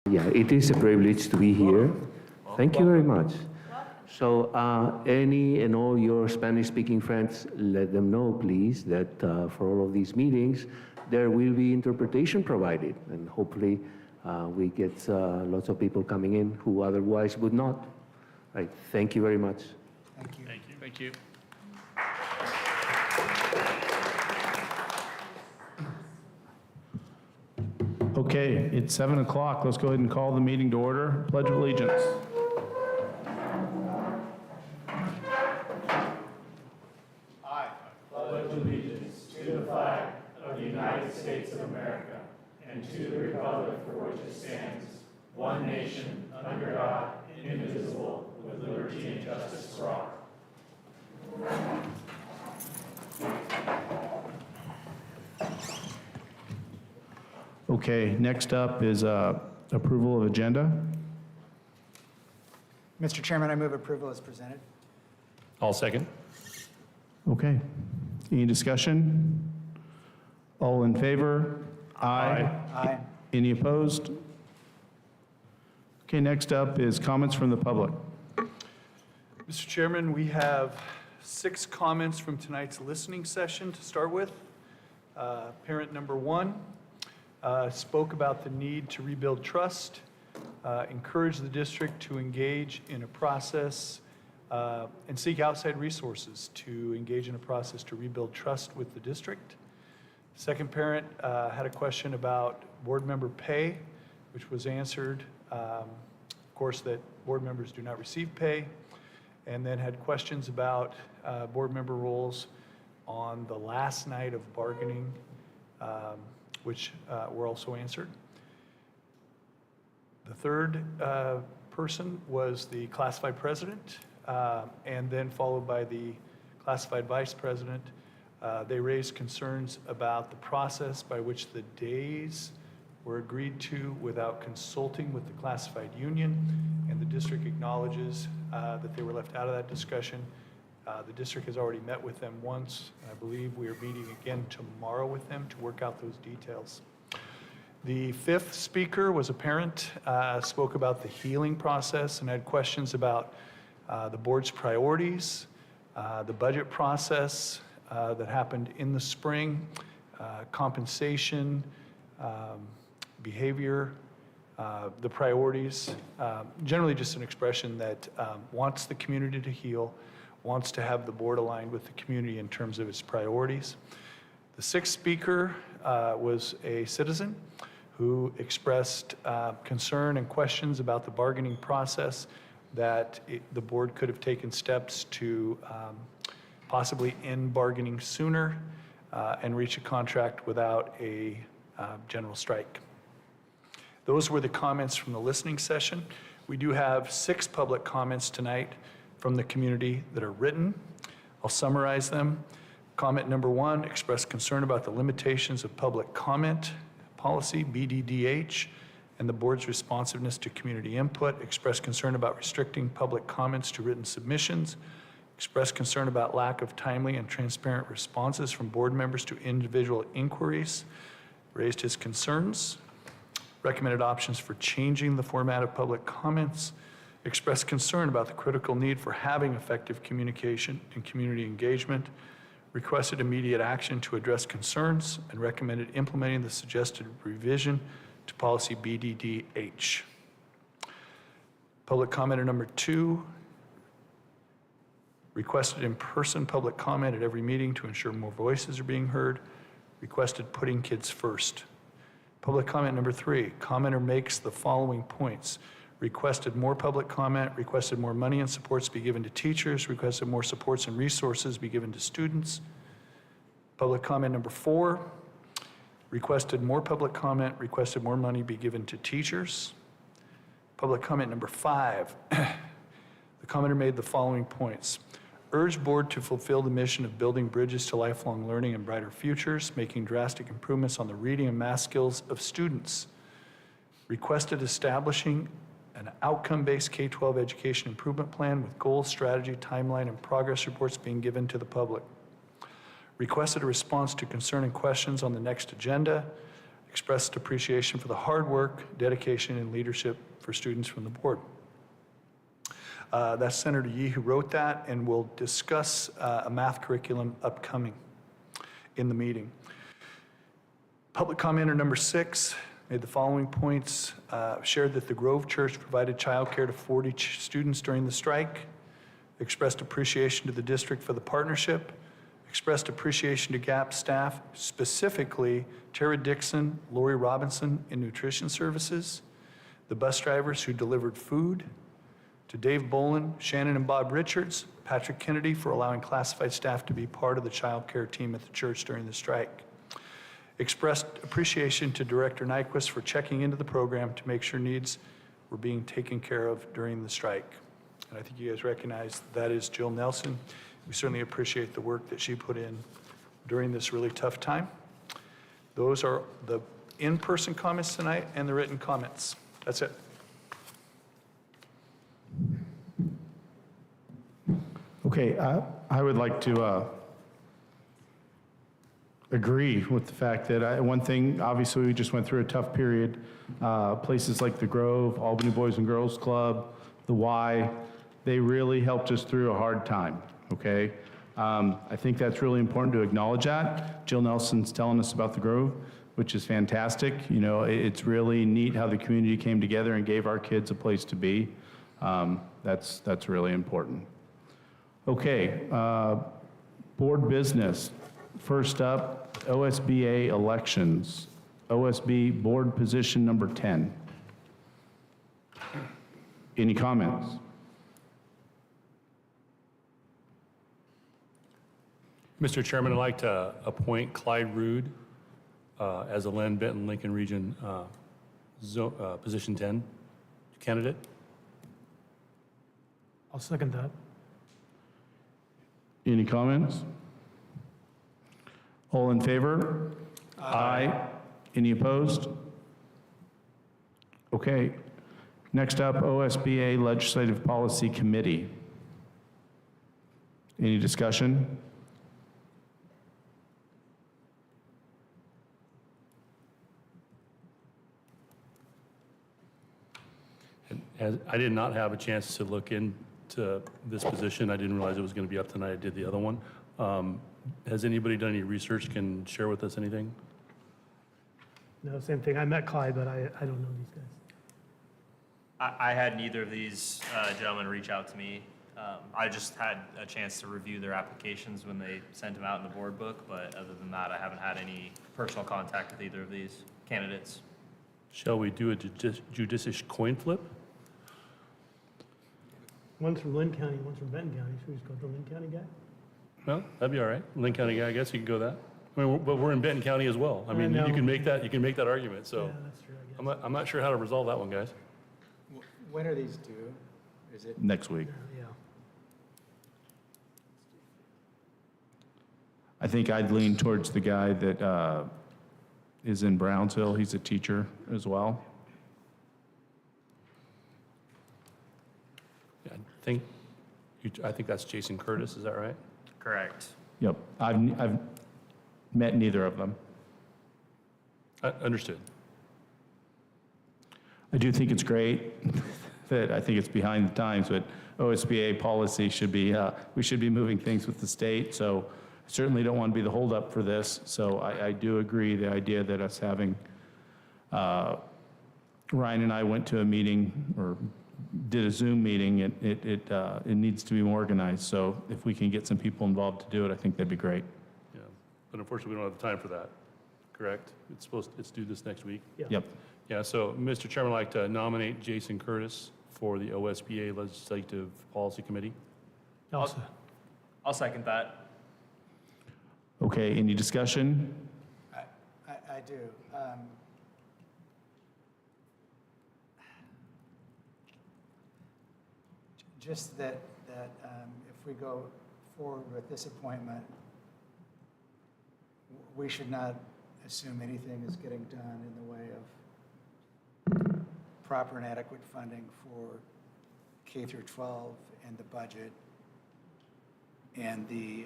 Yeah, it is a privilege to be here. Thank you very much. So any and all your Spanish-speaking friends, let them know, please, that for all of these meetings, there will be interpretation provided, and hopefully we get lots of people coming in who otherwise would not. Right. Thank you very much. Thank you. Thank you. Thank you. Okay, it's 7 o'clock. Let's go ahead and call the meeting to order. Pledge of Allegiance. I pledge allegiance to the flag of the United States of America and to the republic for which it stands, one nation, under God, indivisible, with liberty and justice for all. Okay, next up is approval of agenda. Mr. Chairman, I move approval as presented. I'll second. Okay, any discussion? All in favor? Aye. Aye. Any opposed? Okay, next up is comments from the public. Mr. Chairman, we have 6 comments from tonight's listening session to start with. Parent number 1 spoke about the need to rebuild trust, encourage the district to engage in a process and seek outside resources to engage in a process to rebuild trust with the district. Second parent had a question about board member pay, which was answered, of course, that board members do not receive pay, and then had questions about board member roles on the last night of bargaining, which were also answered. The third person was the classified president, and then followed by the classified vice president. They raised concerns about the process by which the days were agreed to without consulting with the classified union, and the district acknowledges that they were left out of that discussion. The district has already met with them once, and I believe we are meeting again tomorrow with them to work out those details. The fifth speaker was a parent, spoke about the healing process and had questions about the board's priorities, the budget process that happened in the spring, compensation, behavior, the priorities, generally just an expression that wants the community to heal, wants to have the board aligned with the community in terms of its priorities. The sixth speaker was a citizen who expressed concern and questions about the bargaining process, that the board could have taken steps to possibly end bargaining sooner and reach a contract without a general strike. Those were the comments from the listening session. We do have 6 public comments tonight from the community that are written. I'll summarize them. Comment number 1, expressed concern about the limitations of public comment policy, BDDH, and the board's responsiveness to community input. Expressed concern about restricting public comments to written submissions. Expressed concern about lack of timely and transparent responses from board members to individual inquiries. Raised his concerns. Recommended options for changing the format of public comments. Expressed concern about the critical need for having effective communication and community engagement. Requested immediate action to address concerns, and recommended implementing the suggested revision to policy BDDH. Public commenter number 2 requested in-person public comment at every meeting to ensure more voices are being heard. Requested putting kids first. Public comment number 3, commenter makes the following points. Requested more public comment, requested more money and supports be given to teachers, requested more supports and resources be given to students. Public comment number 4, requested more public comment, requested more money be given to teachers. Public comment number 5, the commenter made the following points. Urge board to fulfill the mission of building bridges to lifelong learning and brighter futures, making drastic improvements on the reading and math skills of students. Requested establishing an outcome-based K-12 education improvement plan with goals, strategy, timeline, and progress reports being given to the public. Requested a response to concern and questions on the next agenda. expressed appreciation for the hard work, dedication, and leadership for students from the board. That's Senator Yee who wrote that, and we'll discuss a math curriculum upcoming in the meeting. Public commenter number 6 made the following points, shared that the Grove Church provided childcare to 40 students during the strike, expressed appreciation to the district for the partnership, expressed appreciation to GAP staff, specifically Tara Dixon, Lori Robinson in nutrition services, the bus drivers who delivered food, to Dave Bolin, Shannon and Bob Richards, Patrick Kennedy for allowing classified staff to be part of the child care team at the church during the strike. Expressed appreciation to Director Nyquist for checking into the program to make sure needs were being taken care of during the strike. And I think you guys recognize that is Jill Nelson. We certainly appreciate the work that she put in during this really tough time. Those are the in-person comments tonight and the written comments. That's it. Okay, I would like to agree with the fact that one thing, obviously, we just went through a tough period. Places like the Grove, Albany Boys and Girls Club, the Y, they really helped us through a hard time, okay? I think that's really important to acknowledge that. Jill Nelson's telling us about the Grove, which is fantastic. You know, it's really neat how the community came together and gave our kids a place to be. That's really important. Okay, board business. First up, OSBA elections. OSB board position number 10. Any comments? Mr. Chairman, I'd like to appoint Clyde Rude as a Len Benton Lincoln Region position 10 candidate. I'll second that. Any comments? All in favor? Aye. Any opposed? Okay. Next up, OSBA Legislative Policy Committee. Any discussion? I did not have a chance to look into this position. I didn't realize it was going to be up tonight. I did the other one. Has anybody done any research, can share with us anything? No, same thing. I met Clyde, but I don't know these guys. I had neither of these gentlemen reach out to me. I just had a chance to review their applications when they sent them out in the board book, but other than that, I haven't had any personal contact with either of these candidates. Shall we do a judicious coin flip? One's from Lynn County, one's from Benton County. Should we just go with the Lynn County guy? Well, that'd be all right. Lynn County guy, I guess you could go that. I mean, but we're in Benton County as well. I mean, know. you can make that argument. So Yeah, that's true, I guess. I'm not sure how to resolve that one, guys. When are these due? Is it? Next week. Yeah. I think I'd lean towards the guy that is in Brownsville. He's a teacher as well. Yeah, I think that's Jason Curtis. Is that right? Correct. Yep. I've met neither of them. Understood. I do think it's great that I think it's behind the times, but OSBA policy should be, we should be moving things with the state. So I certainly don't want to be the holdup for this. So I do agree the idea that us having, Ryan and I went to a meeting or did a Zoom meeting. It needs to be more organized. So if we can get some people involved to do it, I think that'd be great. Yeah, but unfortunately, we don't have the time for that. Correct? It's due this next week. Yep. Yeah. So, Mr. Chairman, I'd like to nominate Jason Curtis for the OSBA Legislative Policy Committee. I'll second that. Okay, any discussion? I do. Just that if we go forward with this appointment, we should not assume anything is getting done in the way of proper and adequate funding for K through 12 and the budget and the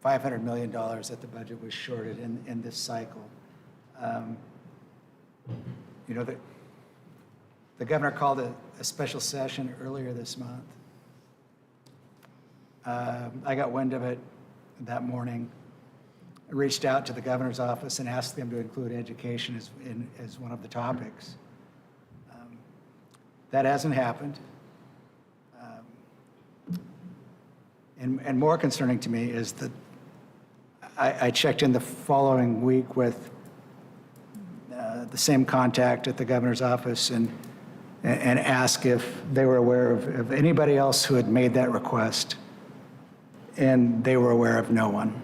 $500 million that the budget was shorted in this cycle. You know, the governor called a special session earlier this month. I got wind of it that morning. I reached out to the governor's office and asked them to include education as one of the topics. That hasn't happened. And more concerning to me is that I checked in the following week with the same contact at the governor's office and asked if they were aware of anybody else who had made that request, and they were aware of no one.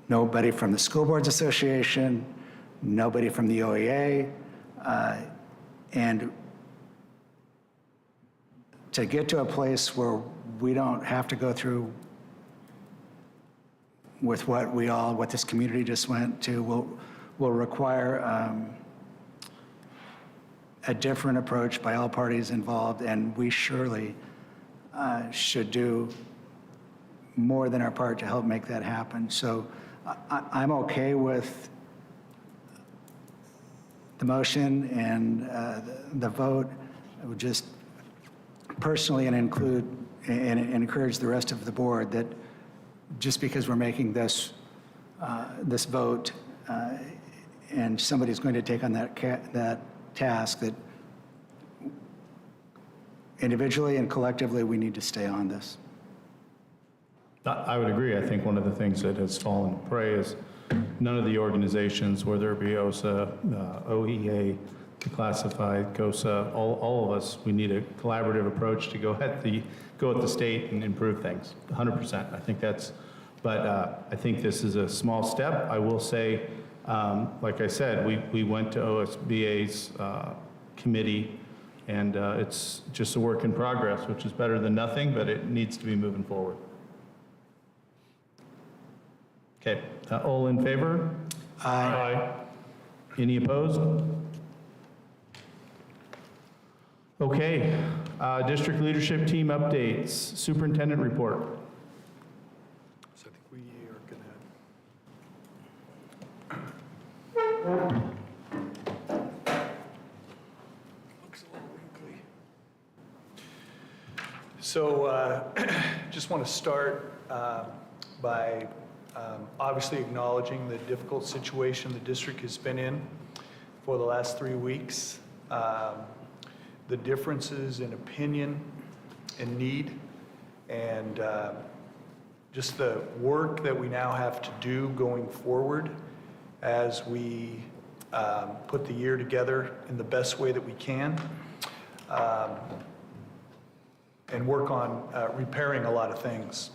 Nobody from the School Boards Association, nobody from the OEA, and to get to a place where we don't have to go through with what this community just went to will require a different approach by all parties involved, and we surely should do more than our part to help make that happen. So I'm okay with the motion and the vote. I would just personally and encourage the rest of the board that just because we're making this vote and somebody's going to take on that task, that individually and collectively we need to stay on this. I would agree. I think one of the things that has fallen prey is none of the organizations, whether it be OSA, OEA, the classified, COSA, all of us, we need a collaborative approach to go at the state and improve things, 100%. I think that's, but I think this is a small step. I will say, like I said, we went to OSBA's committee, and it's just a work in progress, which is better than nothing, but it needs to be moving forward. Okay, all in favor? Aye. Any opposed? Okay, district leadership team updates, superintendent report. So I think we are gonna. Looks a little wrinkly. So just want to start by obviously acknowledging the difficult situation the district has been in for the last 3 weeks. The differences in opinion and need, and just the work that we now have to do going forward as we put the year together in the best way that we can, and work on repairing a lot of things.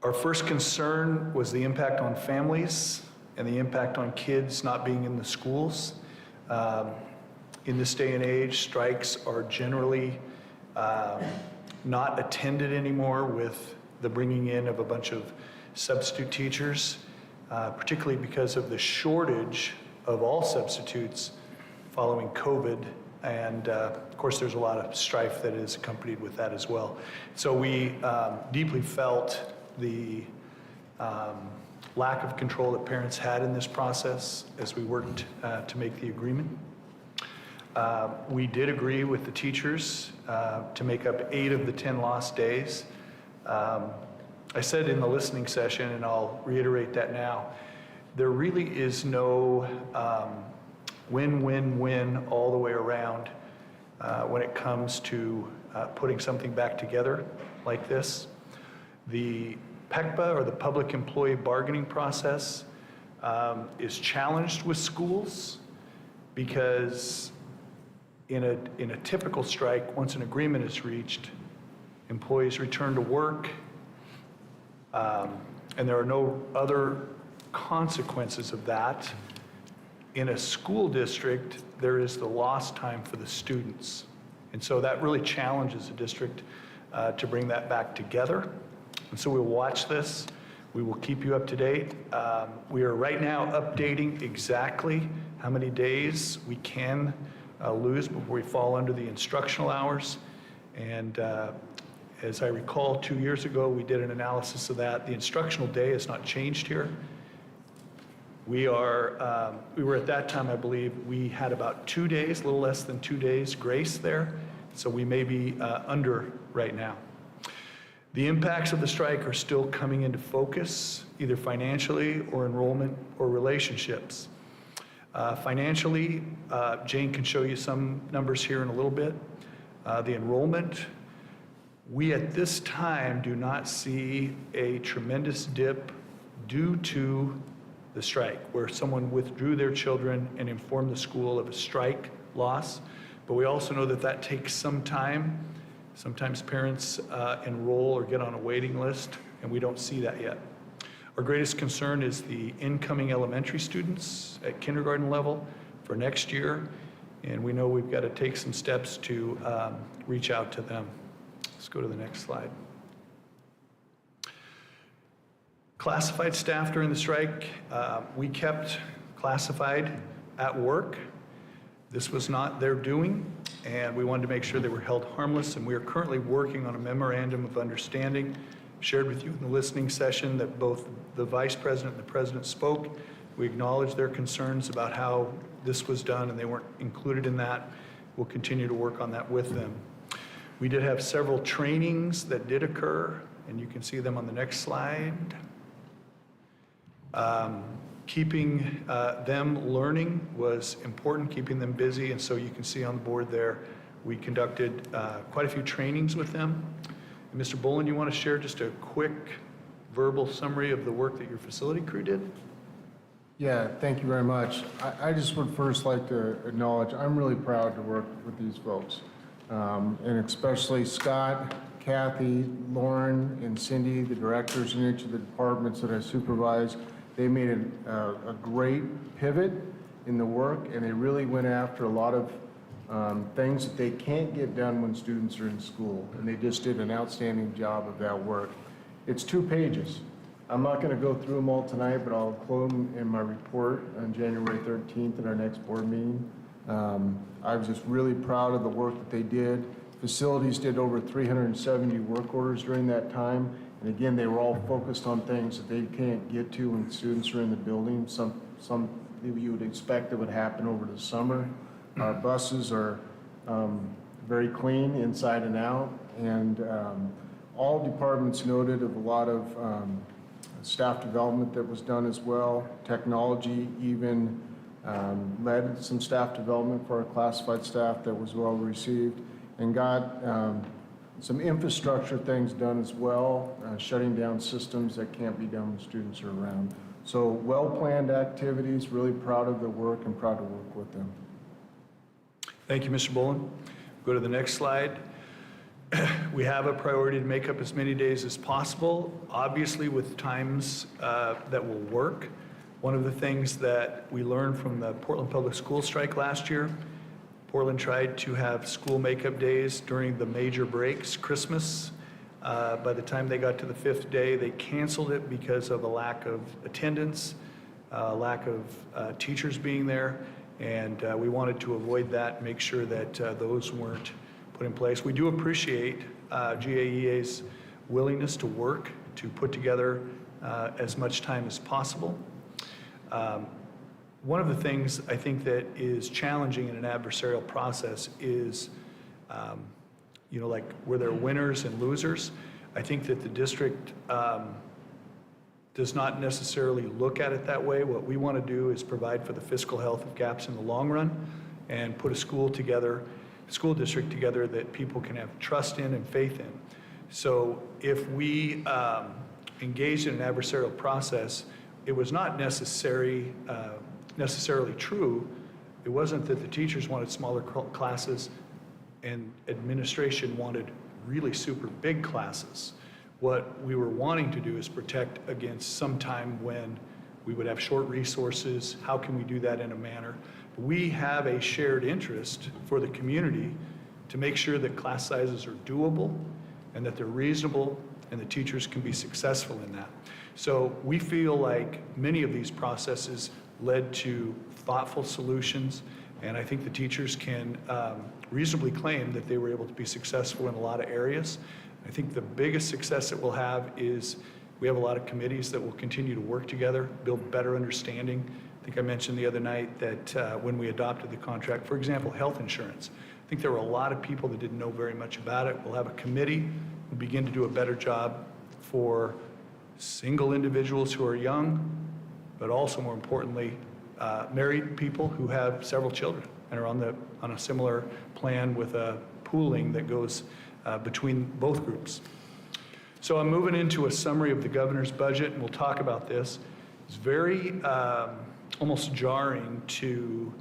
Our first concern was the impact on families and the impact on kids not being in the schools. In this day and age, strikes are generally not attended anymore with the bringing in of a bunch of substitute teachers, particularly because of the shortage of all substitutes following COVID. And of course, there's a lot of strife that is accompanied with that as well. So we deeply felt the lack of control that parents had in this process as we worked to make the agreement. We did agree with the teachers to make up 8 of the 10 lost days. I said in the listening session, and I'll reiterate that now, there really is no win-win-win all the way around when it comes to putting something back together like this. The PECBA, or the Public Employee Bargaining Process, is challenged with schools because in a typical strike, once an agreement is reached, employees return to work, and there are no other consequences of that. In a school district, there is the lost time for the students. And so that really challenges the district to bring that back together. And so we'll watch this. We will keep you up to date. We are right now updating exactly how many days we can lose before we fall under the instructional hours. And As I recall, 2 years ago, we did an analysis of that. The instructional day has not changed here. We were at that time, I believe, we had about 2 days, a little less than 2 days grace there. So we may be under right now. The impacts of the strike are still coming into focus, either financially or enrollment or relationships. Financially, Jane can show you some numbers here in a little bit. The enrollment, we at this time do not see a tremendous dip due to the strike, where someone withdrew their children and informed the school of a strike loss. But we also know that that takes some time. Sometimes parents enroll or get on a waiting list, and we don't see that yet. Our greatest concern is the incoming elementary students at kindergarten level for next year, and we know we've got to take some steps to reach out to them. Let's go to the next slide. Classified staff during the strike, we kept classified at work. This was not their doing, and we wanted to make sure they were held harmless, and we are currently working on a memorandum of understanding. Shared with you in the listening session that both the vice president and the president spoke. We acknowledged their concerns about how this was done, and they weren't included in that. We'll continue to work on that with them. We did have several trainings that did occur, and you can see them on the next slide. Keeping them learning was important, keeping them busy, and so you can see on the board there, we conducted quite a few trainings with them. And Mr. Bolin, you want to share just a quick verbal summary of the work that your facility crew did? Yeah, thank you very much. I just would first like to acknowledge, I'm really proud to work with these folks. And especially Scott, Kathy, Lauren, and Cindy, the directors in each of the departments that I supervise. They made a great pivot in the work, and they really went after a lot of things that they can't get done when students are in school, and they just did an outstanding job of that work. It's 2 pages. I'm not going to go through them all tonight, but I'll quote them in my report on January 13th at our next board meeting. I was just really proud of the work that they did. Facilities did over 370 work orders during that time. And again, they were all focused on things that they can't get to when students are in the building. Some you would expect that would happen over the summer. Our buses are very clean inside and out. And all departments noted of a lot of staff development that was done as well. Technology even led some staff development for our classified staff that was well received, and got some infrastructure things done as well, shutting down systems that can't be done when students are around. So well-planned activities, really proud of the work and proud to work with them. Thank you, Mr. Bolin. Go to the next slide. We have a priority to make up as many days as possible, obviously with times that will work. One of the things that we learned from the Portland Public Schools strike last year, Portland tried to have school makeup days during the major breaks, Christmas. By the time they got to the 5th day, they canceled it because of a lack of attendance, lack of teachers being there, and we wanted to avoid that, make sure that those weren't put in place. We do appreciate GAEA's willingness to work to put together as much time as possible. One of the things I think that is challenging in an adversarial process is, like where there are winners and losers. I think that the district does not necessarily look at it that way. What we want to do is provide for the fiscal health of GAPS in the long run and put a school district together that people can have trust in and faith in. So if we engaged in an adversarial process, it was not necessarily true. It wasn't that the teachers wanted smaller classes and administration wanted really super big classes. What we were wanting to do is protect against some time when we would have short resources. How can we do that in a manner? We have a shared interest for the community to make sure that class sizes are doable and that they're reasonable and the teachers can be successful in that. So we feel like many of these processes led to thoughtful solutions And I think the teachers can reasonably claim that they were able to be successful in a lot of areas. I think the biggest success that we'll have is we have a lot of committees that will continue to work together, build better understanding. I think I mentioned the other night that when we adopted the contract, for example, health insurance, I think there were a lot of people that didn't know very much about it. We'll have a committee, we'll begin to do a better job for single individuals who are young, but also more importantly, married people who have several children and are on a similar plan with a pooling that goes between both groups. So I'm moving into a summary of the governor's budget, and we'll talk about this. It's very almost jarring to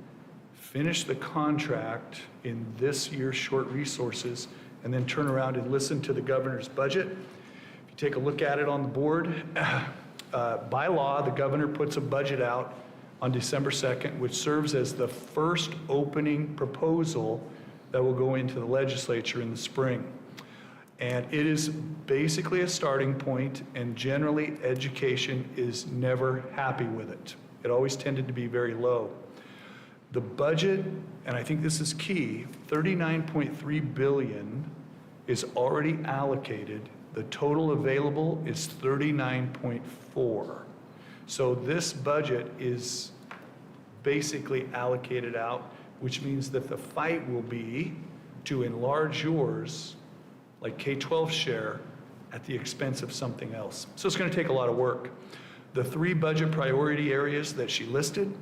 finish the contract in this year's short resources and then turn around and listen to the governor's budget. If you take a look at it on the board, by law, the governor puts a budget out on December 2nd, which serves as the first opening proposal that will go into the legislature in the spring. And it is basically a starting point, and generally education is never happy with it. It always tended to be very low. The budget, and I think this is key, $39.3 billion is already allocated. The total available is $39.4. So this budget is basically allocated out, which means that the fight will be to enlarge yours, like K-12 share, at the expense of something else. So it's going to take a lot of work. The 3 budget priority areas that she listed,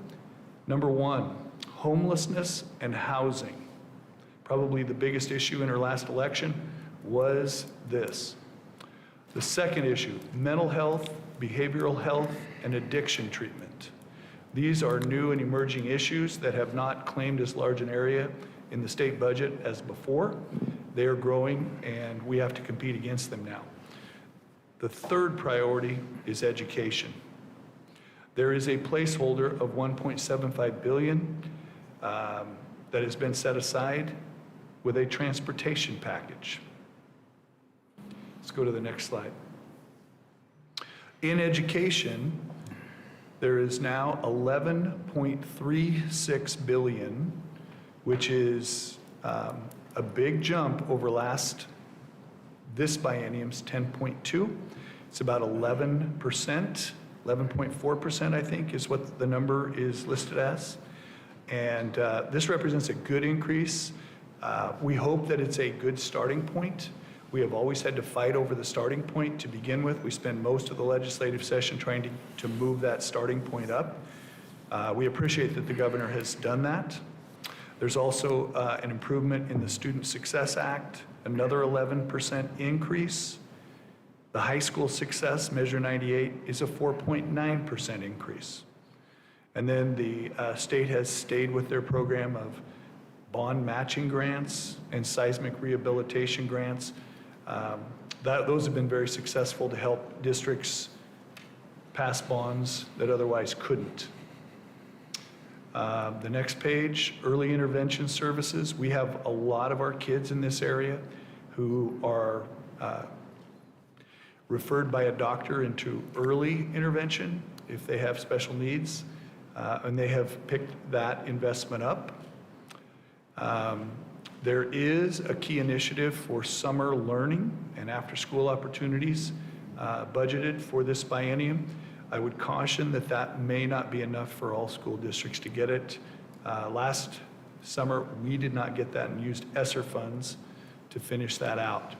number 1, homelessness and housing. Probably the biggest issue in her last election was this. The second issue, mental health, behavioral health, and addiction treatment. These are new and emerging issues that have not claimed as large an area in the state budget as before. They are growing, and we have to compete against them now. The third priority is education. There is a placeholder of $1.75 billion that has been set aside with a transportation package. Let's go to the next slide. In education, there is now $11.36 billion, which is a big jump over this biennium's 10.2. It's about 11%, 11.4%, I think, is what the number is listed as. And this represents a good increase. We hope that it's a good starting point. We have always had to fight over the starting point to begin with. We spend most of the legislative session trying to move that starting point up. We appreciate that the governor has done that. There's also an improvement in the Student Success Act, another 11% increase. The high school success, Measure 98, is a 4.9% increase. And then the state has stayed with their program of bond matching grants and seismic rehabilitation grants. Those have been very successful to help districts pass bonds that otherwise couldn't. The next page, early intervention services. We have a lot of our kids in this area who are referred by a doctor into early intervention if they have special needs, and they have picked that investment up. There is a key initiative for summer learning and after-school opportunities budgeted for this biennium. I would caution that that may not be enough for all school districts to get it. Last summer, we did not get that and used ESSER funds to finish that out.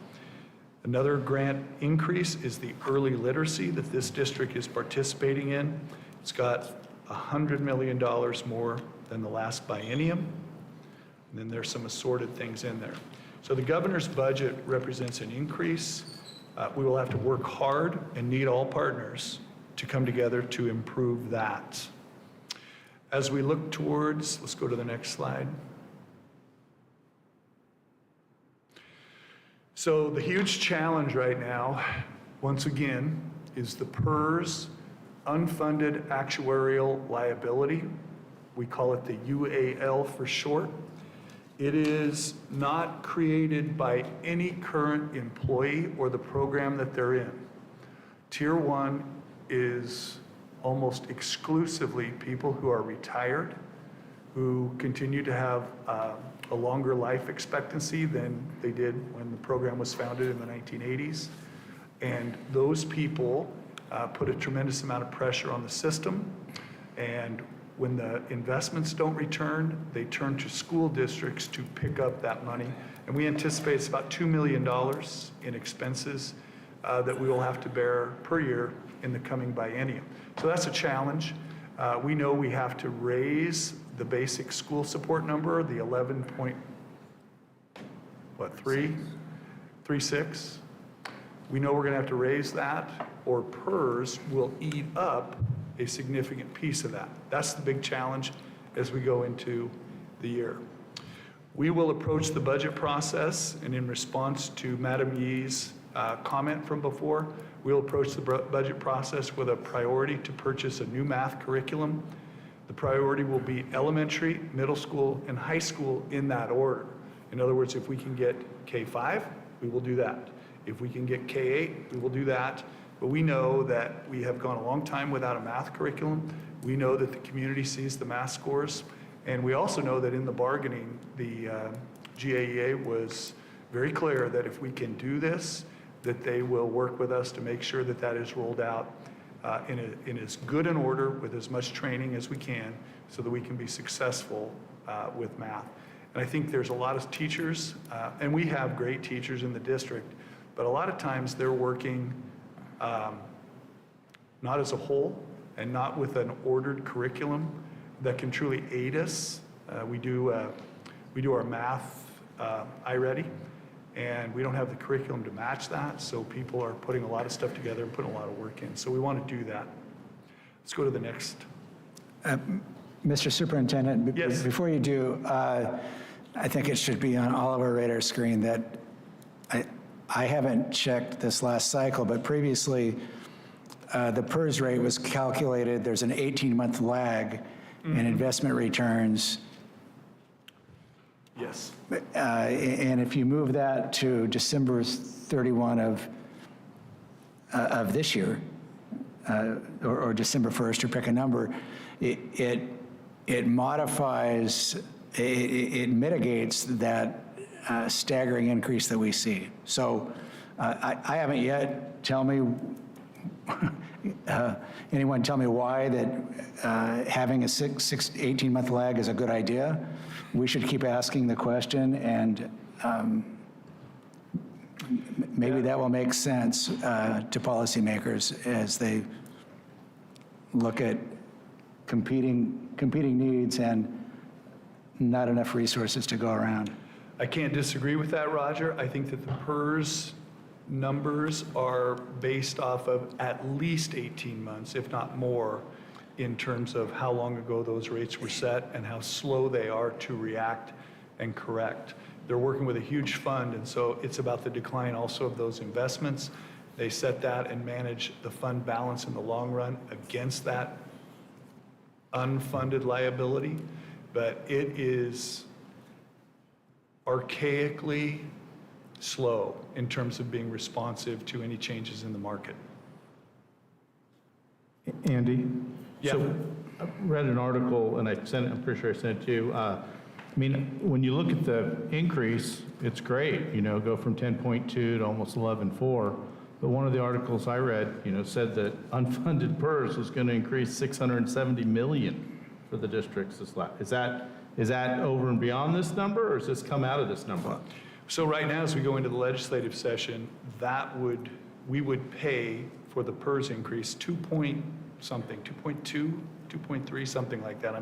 Another grant increase is the early literacy that this district is participating in. It's got $100 million more than the last biennium. And then there's some assorted things in there. So the governor's budget represents an increase. We will have to work hard and need all partners to come together to improve that. As we look towards, let's go to the next slide. So the huge challenge right now, once again, is the PERS unfunded actuarial liability. We call it the UAL for short. It is not created by any current employee or the program that they're in. Tier 1 is almost exclusively people who are retired, who continue to have a longer life expectancy than they did when the program was founded in the 1980s. And those people put a tremendous amount of pressure on the system. And when the investments don't return, they turn to school districts to pick up that money. And we anticipate it's about $2 million in expenses that we will have to bear per year in the coming biennium. So that's a challenge. We know we have to raise the basic school support number, the 36. We know we're going to have to raise that, or PERS will eat up a significant piece of that. That's the big challenge as we go into the year. We will approach the budget process, and in response to Madam Yee's comment from before, we'll approach the budget process with a priority to purchase a new math curriculum. The priority will be elementary, middle school, and high school in that order. In other words, if we can get K-5, we will do that. If we can get K-8, we will do that. But we know that we have gone a long time without a math curriculum. We know that the community sees the math scores. And we also know that in the bargaining, the GAEA was very clear that if we can do this, that they will work with us to make sure that that is rolled out in as good an order with as much training as we can so that we can be successful with math. And I think there's a lot of teachers, and we have great teachers in the district, but a lot of times they're working not as a whole and not with an ordered curriculum that can truly aid us. We do our math iReady, and we don't have the curriculum to match that, so people are putting a lot of stuff together and putting a lot of work in. So we want to do that. Let's go to the next. Mr. Superintendent, Yes. before you do, I think it should be on all of our radar screen that I haven't checked this last cycle, but previously the PERS rate was calculated. There's an 18-month lag in investment returns. Yes. And if you move that to December 31 of this year, or December 1st, or pick a number, it modifies, it mitigates that staggering increase that we see. So I haven't yet, anyone tell me why that having a 18-month lag is a good idea. We should keep asking the question, and maybe that will make sense to policymakers as they look at competing needs and not enough resources to go around. I can't disagree with that, Roger. I think that the PERS numbers are based off of at least 18 months, if not more, in terms of how long ago those rates were set and how slow they are to react and correct. They're working with a huge fund, and so it's about the decline also of those investments. They set that and manage the fund balance in the long run against that unfunded liability, but it is archaically slow in terms of being responsive to any changes in the market. Andy? Yeah. So I read an article, and I'm pretty sure I sent it to you. I mean, when you look at the increase, it's great, go from 10.2 to almost 11.4. But one of the articles I read, said that unfunded PERS is going to increase $670 million for the districts this last. Is that over and beyond this number, or does this come out of this number? So right now, as we go into the legislative session, we would pay for the PERS increase 2.2, 2.3, something like that.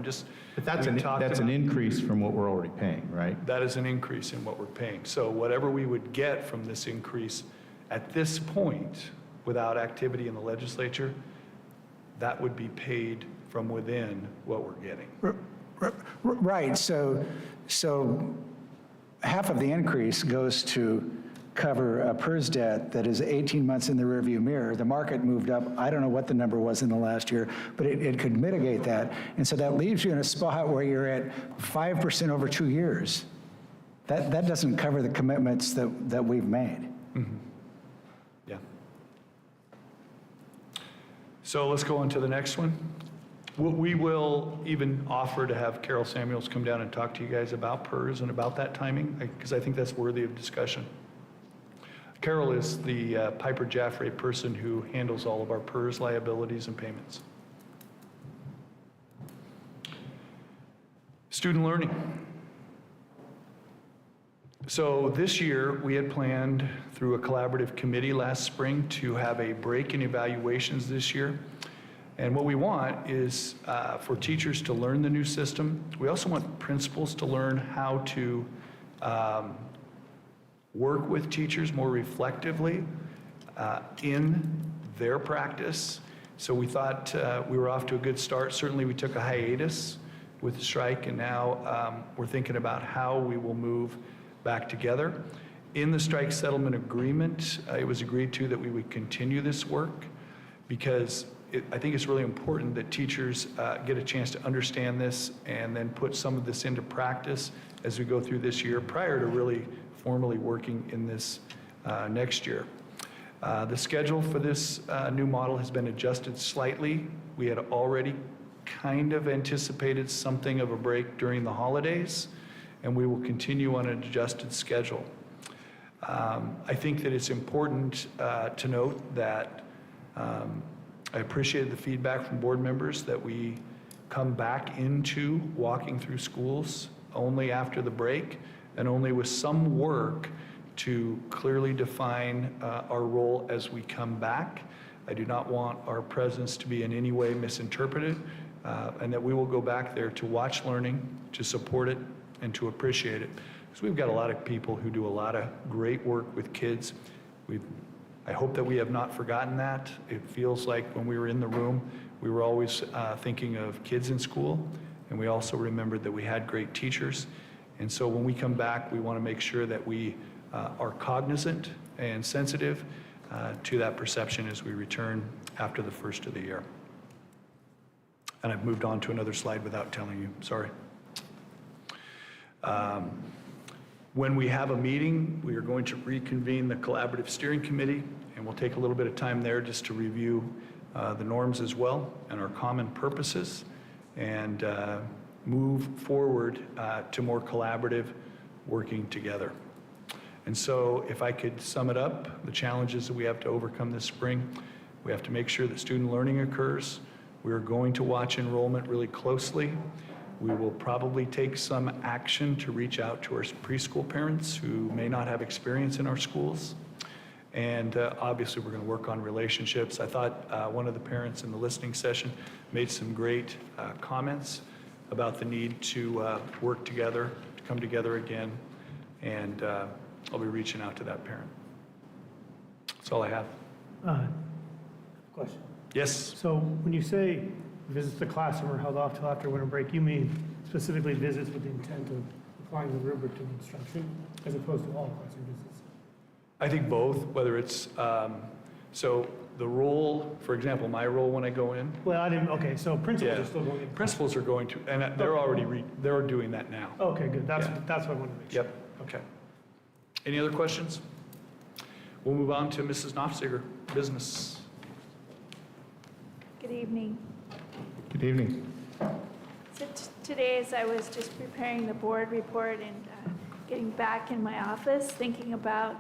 But that's an increase from what we're already paying, right? That is an increase in what we're paying. So whatever we would get from this increase at this point, without activity in the legislature, that would be paid from within what we're getting. Right, so half of the increase goes to cover a PERS debt that is 18 months in the rearview mirror. The market moved up. I don't know what the number was in the last year, but it could mitigate that. And so that leaves you in a spot where you're at 5% over 2 years. That doesn't cover the commitments that we've made. Mm-hmm. Yeah. So let's go on to the next one. We will even offer to have Carol Samuels come down and talk to you guys about PERS and about that timing, because I think that's worthy of discussion. Carol is the Piper Jaffray person who handles all of our PERS liabilities and payments. Student learning. So this year, we had planned through a collaborative committee last spring to have a break in evaluations this year. And what we want is for teachers to learn the new system. We also want principals to learn how to work with teachers more reflectively in their practice. So we thought we were off to a good start. Certainly we took a hiatus with the strike, and now we're thinking about how we will move back together. In the strike settlement agreement, it was agreed to that we would continue this work because I think it's really important that teachers get a chance to understand this and then put some of this into practice as we go through this year prior to really formally working in this next year. The schedule for this new model has been adjusted slightly. We had already kind of anticipated something of a break during the holidays, and we will continue on an adjusted schedule. I think that it's important to note that I appreciated the feedback from board members that we come back into walking through schools only after the break and only with some work to clearly define our role as we come back. I do not want our presence to be in any way misinterpreted, and that we will go back there to watch learning, to support it, and to appreciate it. Because we've got a lot of people who do a lot of great work with kids. I hope that we have not forgotten that. It feels like when we were in the room, we were always thinking of kids in school, and we also remembered that we had great teachers. And so when we come back, we want to make sure that we are cognizant and sensitive to that perception as we return after the first of the year. And I've moved on to another slide without telling you, sorry. When we have a meeting, we are going to reconvene the Collaborative Steering Committee, and we'll take a little bit of time there just to review the norms as well and our common purposes, and move forward to more collaborative working together. And so if I could sum it up, the challenges that we have to overcome this spring, we have to make sure that student learning occurs. We are going to watch enrollment really closely. We will probably take some action to reach out to our preschool parents who may not have experience in our schools. And obviously, we're going to work on relationships. I thought one of the parents in the listening session made some great comments about the need to work together, to come together again. And I'll be reaching out to that parent. That's all I have. Question. Yes? So when you say visits to classroom are held off till after winter break, you mean specifically visits with the intent of applying the rubric to the instruction as opposed to all classroom visits? I think both, whether it's, so the role, for example, my role when I go in. Well, I didn't, okay, so principals Yeah. are still going in. Principals are going to, and they're already, they're doing that now. Okay, good. That's Yeah. what I wanted to make sure. Yep, okay. Any other questions? We'll move on to Mrs. Knopfziger, business. Good evening. Good evening. So today, as I was just preparing the board report and getting back in my office, thinking about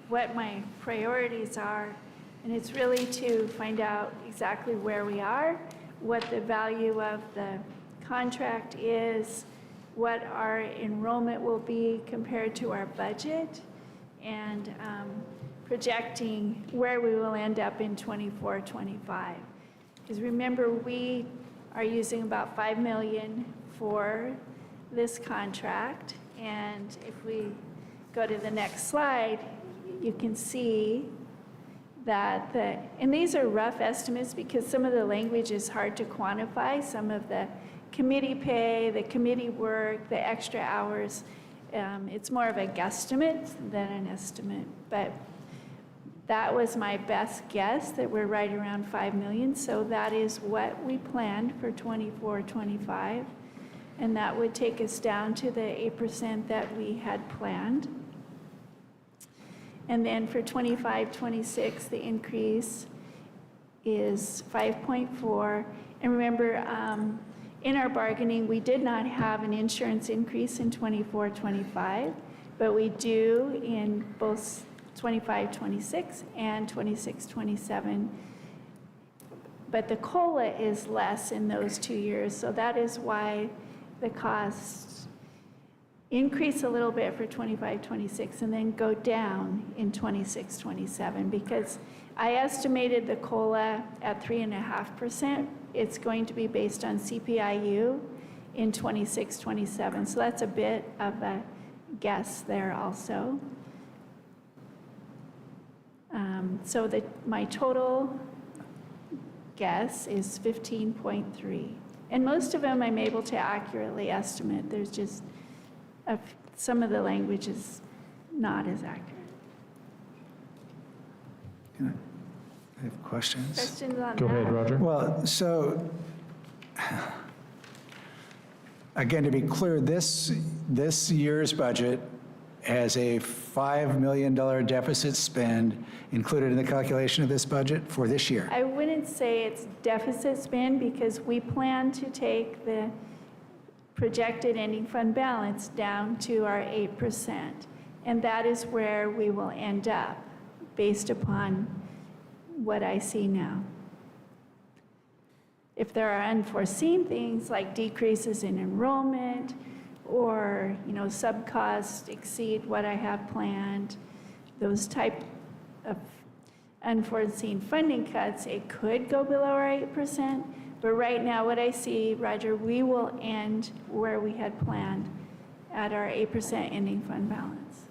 what my priorities are, and it's really to find out exactly where we are, what the value of the contract is, what our enrollment will be compared to our budget, and projecting where we will end up in 24-25. Because remember, we are using about $5 million for this contract, and if we go to the next slide, you can see that and these are rough estimates because some of the language is hard to quantify, some of the committee pay, the committee work, the extra hours. It's more of a guesstimate than an estimate, but that was my best guess, that we're right around 5 million. So that is what we planned for 24-25. And that would take us down to the 8% that we had planned. And then for 25-26, the increase is 5.4. And remember, in our bargaining, we did not have an insurance increase in 24-25, but we do in both 25-26 and 26-27. But the COLA is less in those 2 years, so that is why the costs increase a little bit for 25-26 and then go down in 26-27, because I estimated the COLA at 3.5%. It's going to be based on CPIU in 26-27, so that's a bit of a guess there also. So my total guess is 15.3. And most of them I'm able to accurately estimate. There's just some of the language is not as accurate. I have questions. Questions on that? Go ahead, Roger. Well, so, again, to be clear, this year's budget has a $5 million deficit spend included in the calculation of this budget for this year. I wouldn't say it's deficit spend because we plan to take the projected ending fund balance down to our 8%. And that is where we will end up based upon what I see now. If there are unforeseen things like decreases in enrollment or, sub-costs exceed what I have planned, those type of unforeseen funding cuts, it could go below our 8%. But right now, what I see, Roger, we will end where we had planned at our 8% ending fund balance.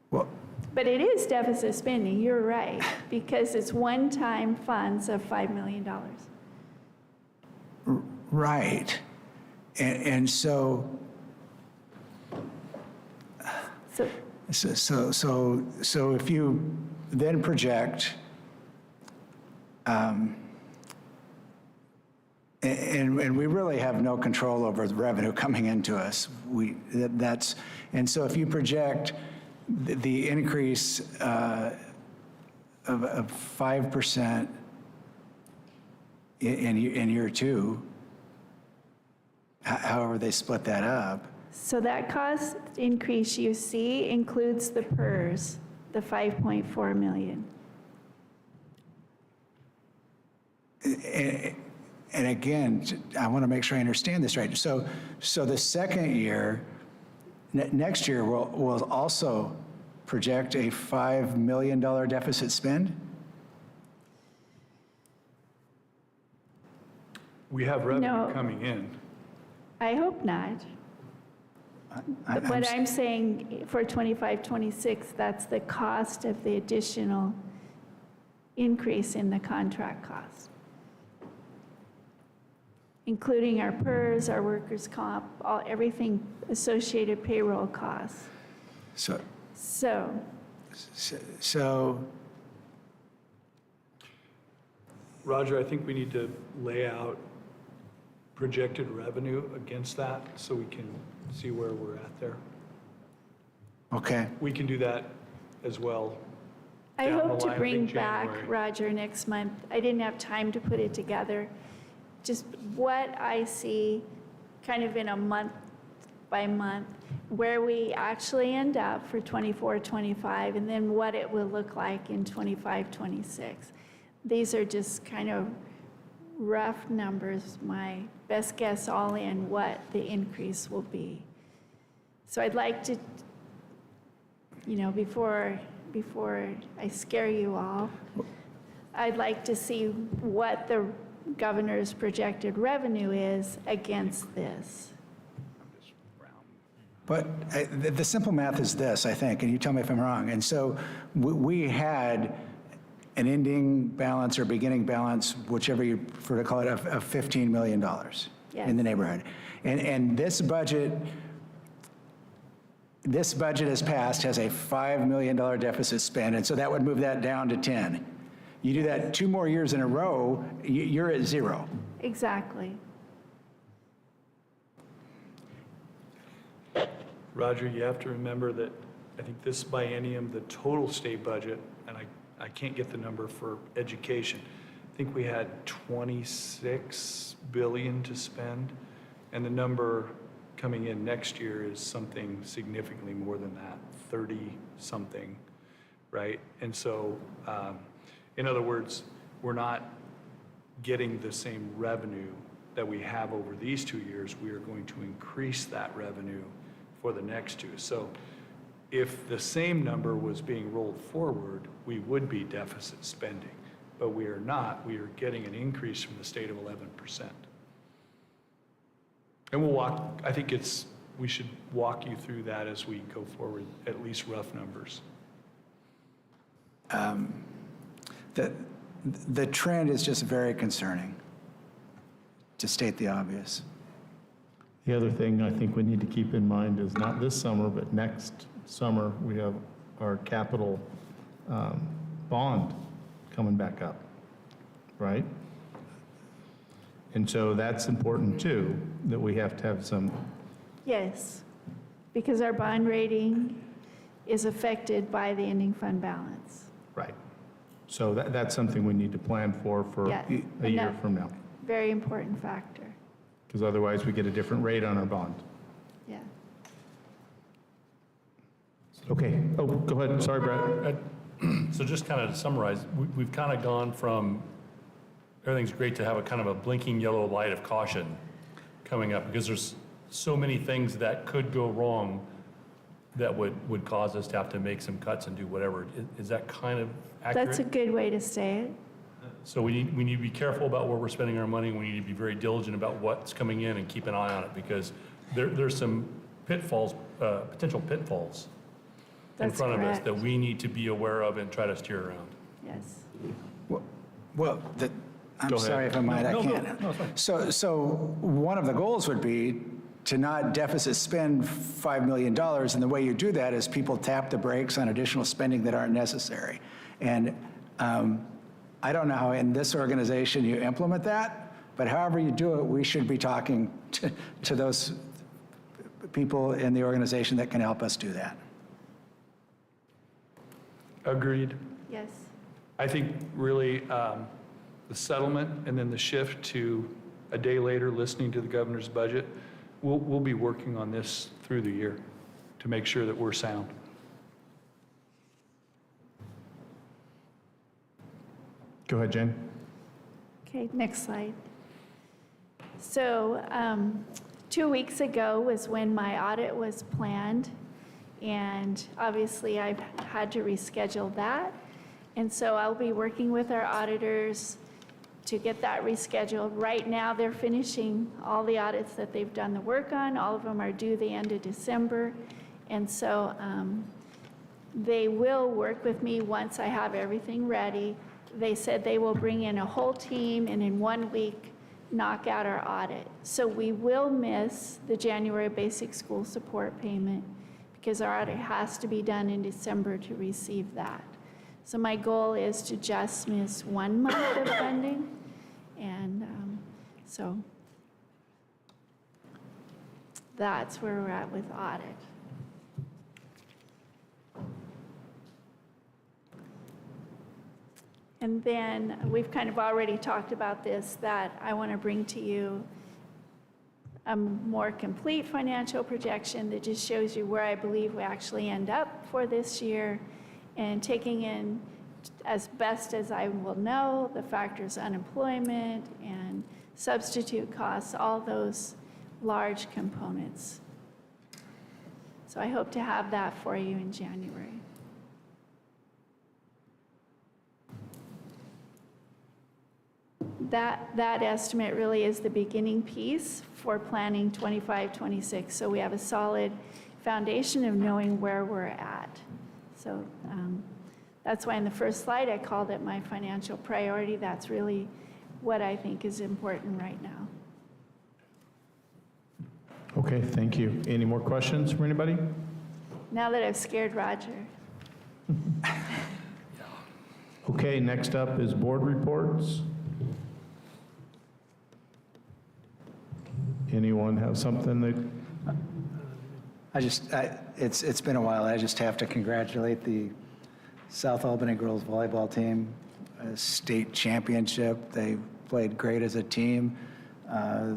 Well, But it is deficit spending, you're right, because it's one-time funds of $5 million. right. And so if you then project, and we really have no control over the revenue coming into us. And so if you project the increase of 5% in year two, however they split that up, So that cost increase you see includes the PERS, the 5.4 million. and again, I want to make sure I understand this right. So the second year, next year, we'll also project a $5 million deficit spend? We have revenue No. coming in. I hope not. But what I'm saying for 25-26, that's the cost of the additional increase in the contract cost, including our PERS, our workers' comp, everything associated payroll costs. So, So, Roger, I think we need to lay out projected revenue against that so we can see where we're at there. okay. We can do that as well. I Down the hope to line, I bring think back, January. Roger, next month. I didn't have time to put it together. Just what I see kind of in a month by month, where we actually end up for 24-25, and then what it will look like in 25-26. These are just kind of rough numbers, my best guess all in what the increase will be. So I'd like to, before I scare you all, I'd like to see what the governor's projected revenue is against this. But the simple math is this, I think, and you tell me if I'm wrong. And so we had an ending balance or beginning balance, whichever you prefer to call it, of $15 million in the neighborhood. And this budget has passed, has a $5 million deficit spend, and so that would move that down to 10. You do that 2 more years in a row, you're at 0. Exactly. Roger, you have to remember that I think this biennium, the total state budget, and I can't get the number for education, think we had 26 billion to spend, and the number coming in next year is something significantly more than that, 30-something, right? And so, in other words, we're not getting the same revenue that we have over these 2 years. We are going to increase that revenue for the next 2. So if the same number was being rolled forward, we would be deficit spending, but we are not. We are getting an increase from the state of 11%. And I think we should walk you through that as we go forward, at least rough numbers. The trend is just very concerning, to state the obvious. The other thing I think we need to keep in mind is not this summer, but next summer, we have our capital bond coming back up, right? And so that's important too, that we have to have some, Yes, because our bond rating is affected by the ending fund balance. right. So that's something we need to plan for Yeah, a and year that- from now. Very important factor, Because otherwise we get a different rate on our bond. yeah. Okay, oh, go ahead, sorry, Brad. So just kind of to summarize, we've kind of gone from, everything's great to have a kind of a blinking yellow light of caution coming up, because there's so many things that could go wrong that would cause us to have to make some cuts and do whatever. Is that kind of accurate? That's a good way to say it. So we need to be careful about where we're spending our money. We need to be very diligent about what's coming in and keep an eye on it, because there's some pitfalls, potential pitfalls in That's front of us correct. that we need to be aware of and try to steer around. Yes. Well, I'm Go ahead. sorry if I might, I No, no, can't. no, it's fine. So one of the goals would be to not deficit spend $5 million, and the way you do that is people tap the brakes on additional spending that aren't necessary. And I don't know how in this organization you implement that, but however you do it, we should be talking to those people in the organization that can help us do that. Agreed. Yes. I think really the settlement and then the shift to a day later listening to the governor's budget, we'll be working on this through the year to make sure that we're sound. Go ahead, Jen. Okay, next slide. So 2 weeks ago was when my audit was planned, and obviously I've had to reschedule that. And so I'll be working with our auditors to get that rescheduled. Right now, they're finishing all the audits that they've done the work on. All of them are due the end of December. And so they will work with me once I have everything ready. They said they will bring in a whole team and in 1 week knock out our audit. So we will miss the January basic school support payment because our audit has to be done in December to receive that. So my goal is to just miss 1 month of funding. And so that's where we're at with audit. And then we've kind of already talked about this, that I want to bring to you a more complete financial projection that just shows you where I believe we actually end up for this year, and taking in, as best as I will know, the factors unemployment and substitute costs, all those large components. So I hope to have that for you in January. That estimate really is the beginning piece for planning 25, 26. So we have a solid foundation of knowing where we're at. So that's why in the first slide I called it my financial priority. That's really what I think is important right now. Okay, thank you. Any more questions from anybody? Now that I've scared Roger. Okay, next up is board reports. Anyone have something that, It's been a while. I just have to congratulate the South Albany girls volleyball team. a state championship. They played great as a team.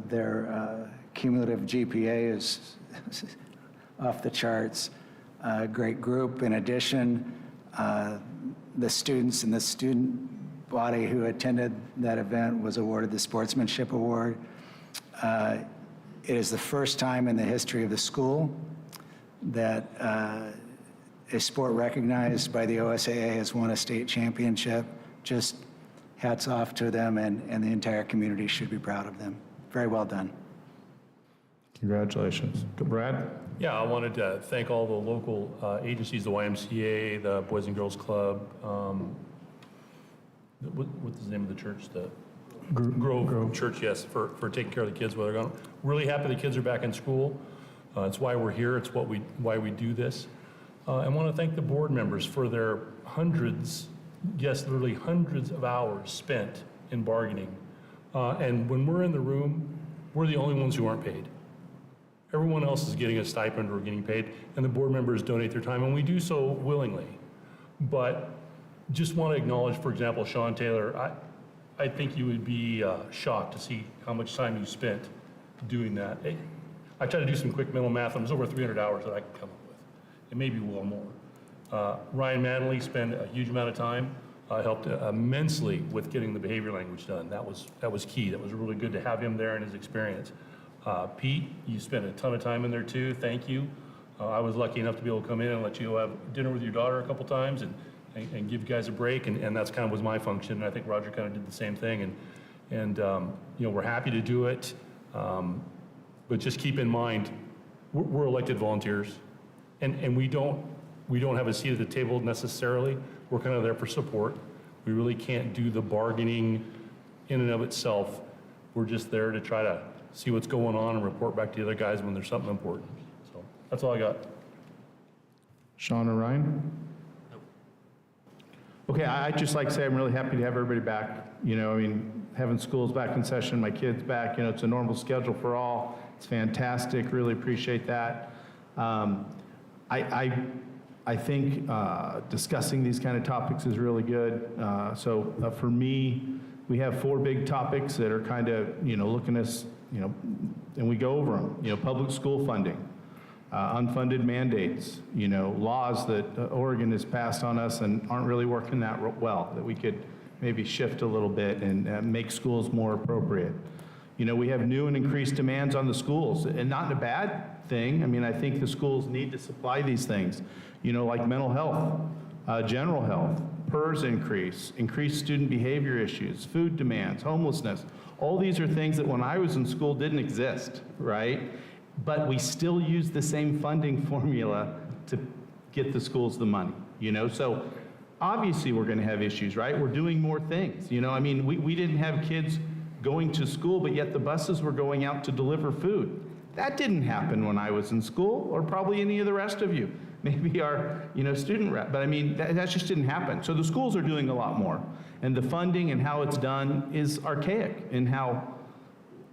Their cumulative GPA is off the charts. Great group. In addition, the students and the student body who attended that event was awarded the Sportsmanship Award. It is the first time in the history of the school that a sport recognized by the OSAA has won a state championship. Just hats off to them, and the entire community should be proud of them. Very well done. Congratulations. Brad? Yeah, I wanted to thank all the local agencies, the YMCA, the Boys and Girls Club, what's the name of the church? The Grove Church, yes, for taking care of the kids while they're gone. Really happy the kids are back in school. It's why we're here. It's why we do this. I want to thank the board members for their hundreds, yes, literally hundreds of hours spent in bargaining. And when we're in the room, we're the only ones who aren't paid. Everyone else is getting a stipend or getting paid, and the board members donate their time, and we do so willingly. But just want to acknowledge, for example, Sean Taylor. I think you would be shocked to see how much time you spent doing that. I tried to do some quick mental math, and it was over 300 hours that I could come up with, and maybe a little more. Ryan Manley spent a huge amount of time, helped immensely with getting the behavior language done. That was key. That was really good to have him there and his experience. Pete, you spent a ton of time in there too. Thank you. I was lucky enough to be able to come in and let you have dinner with your daughter a couple times and give you guys a break, and that's kind of was my function. And I think Roger kind of did the same thing, and you know, we're happy to do it, but just keep in mind, we're elected volunteers, and we don't have a seat at the table necessarily. We're kind of there for support. We really can't do the bargaining in and of itself. We're just there to try to see what's going on and report back to the other guys when there's something important. So that's all I got. Sean or Ryan? Okay, I'd just like to say I'm really happy to have everybody back. You know, I mean, having schools back in session, my kids back, you know, it's a normal schedule for all. It's fantastic, really appreciate that. I think discussing these kind of topics is really good. So for me, we have 4 big topics that are kind of, you know, looking at us, you know, and we go over them. You know, public school funding, unfunded mandates, you know, laws that Oregon has passed on us and aren't really working that well, that we could maybe shift a little bit and make schools more appropriate. You know, we have new and increased demands on the schools, and not in a bad thing. I mean, I think the schools need to supply these things, you know, like mental health, general health, PERS increase, increased student behavior issues, food demands, homelessness. All these are things that when I was in school didn't exist, right? But we still use the same funding formula to get the schools the money, you know? So obviously we're gonna have issues, right? We're doing more things, you know? I mean, we didn't have kids going to school, but yet the buses were going out to deliver food. That didn't happen when I was in school, or probably any of the rest of you. Maybe our, you know, student rep, but I mean, that just didn't happen. So the schools are doing a lot more. And the funding and how it's done is archaic in how,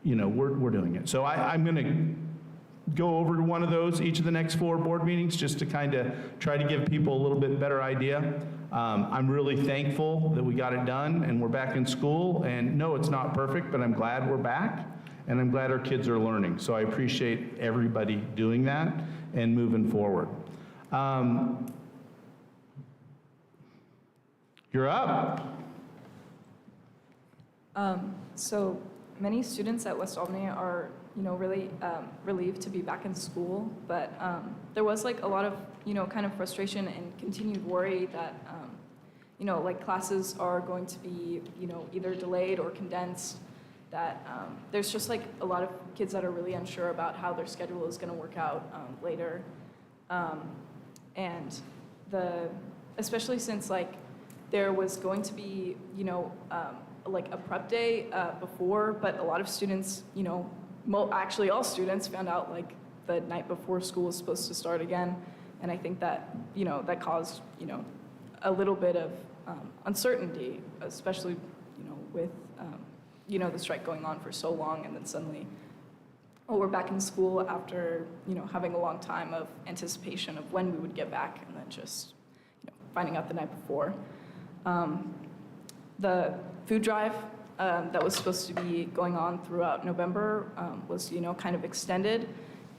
you know, we're doing it. So I'm gonna go over to one of those each of the next 4 board meetings just to kind of try to give people a little bit better idea. I'm really thankful that we got it done and we're back in school. And no, it's not perfect, but I'm glad we're back and I'm glad our kids are learning. So I appreciate everybody doing that and moving forward. You're up. So many students at West Albany are, you know, really relieved to be back in school, but there was like a lot of, you know, kind of frustration and continued worry that, you know, like classes are going to be, you know, either delayed or condensed, that there's just like a lot of kids that are really unsure about how their schedule is going to work out later. And especially since like there was going to be, you know, like a prep day before, but a lot of students, you know, actually all students found out like the night before school was supposed to start again. And I think that, you know, that caused, you know, a little bit of uncertainty, especially, you know, with, you know, the strike going on for so long and then suddenly, oh, we're back in school after, you know, having a long time of anticipation of when we would get back and then just, you know, finding out the night before. the food drive that was supposed to be going on throughout November was, kind of extended.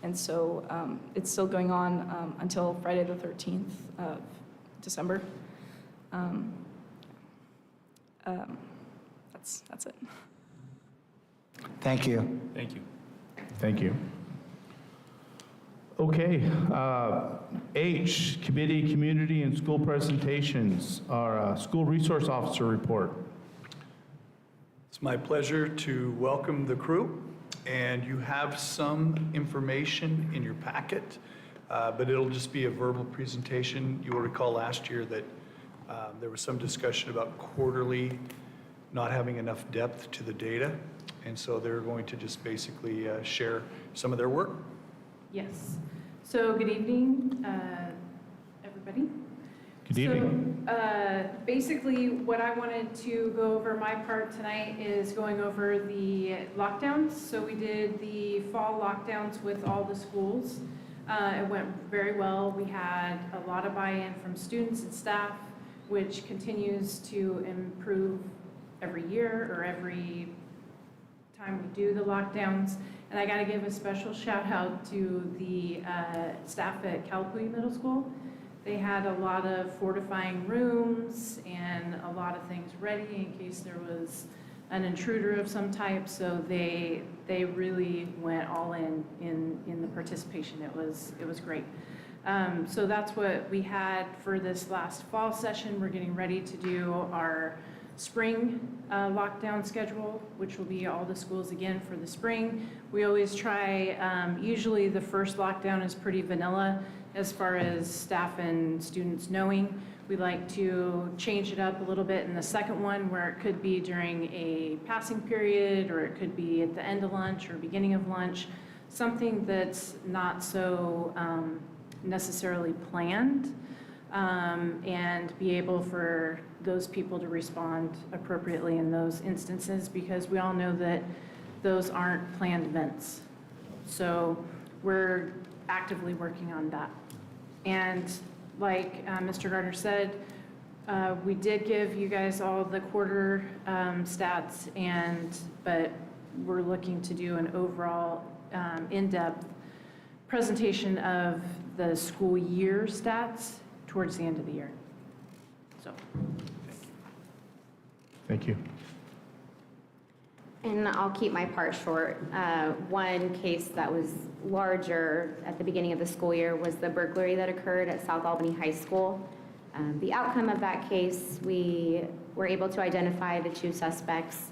And so it's still going on until Friday the 13th of December. That's it. Thank you. Thank you. Thank you. Okay, H, committee, community, and school presentations, our school resource officer report. It's my pleasure to welcome the crew, and you have some information in your packet, but it'll just be a verbal presentation. You will recall last year that there was some discussion about quarterly not having enough depth to the data, and so they're going to just basically share some of their work. Yes. So good evening, everybody. Good evening. So basically, what I wanted to go over my part tonight is going over the lockdowns. So we did the fall lockdowns with all the schools. It went very well. We had a lot of buy-in from students and staff, which continues to improve every year or every time we do the lockdowns. And I got to give a special shout out to the staff at Calapooya Middle School. They had a lot of fortifying rooms and a lot of things ready in case there was an intruder of some type. So they really went all in the participation. It was great. So that's what we had for this last fall session. We're getting ready to do our spring lockdown schedule, which will be all the schools again for the spring. We always try, usually the first lockdown is pretty vanilla as far as staff and students knowing. We like to change it up a little bit in the second one, where it could be during a passing period, or it could be at the end of lunch or beginning of lunch, something that's not so necessarily planned, and be able for those people to respond appropriately in those instances, because we all know that those aren't planned events. So we're actively working on that. And like Mr. Gardner said, we did give you guys all the quarter stats, but we're looking to do an overall in-depth presentation of the school year stats towards the end of the year. So. Thank you. And I'll keep my part short. One case that was larger at the beginning of the school year was the burglary that occurred at South Albany High School. The outcome of that case, we were able to identify the two suspects.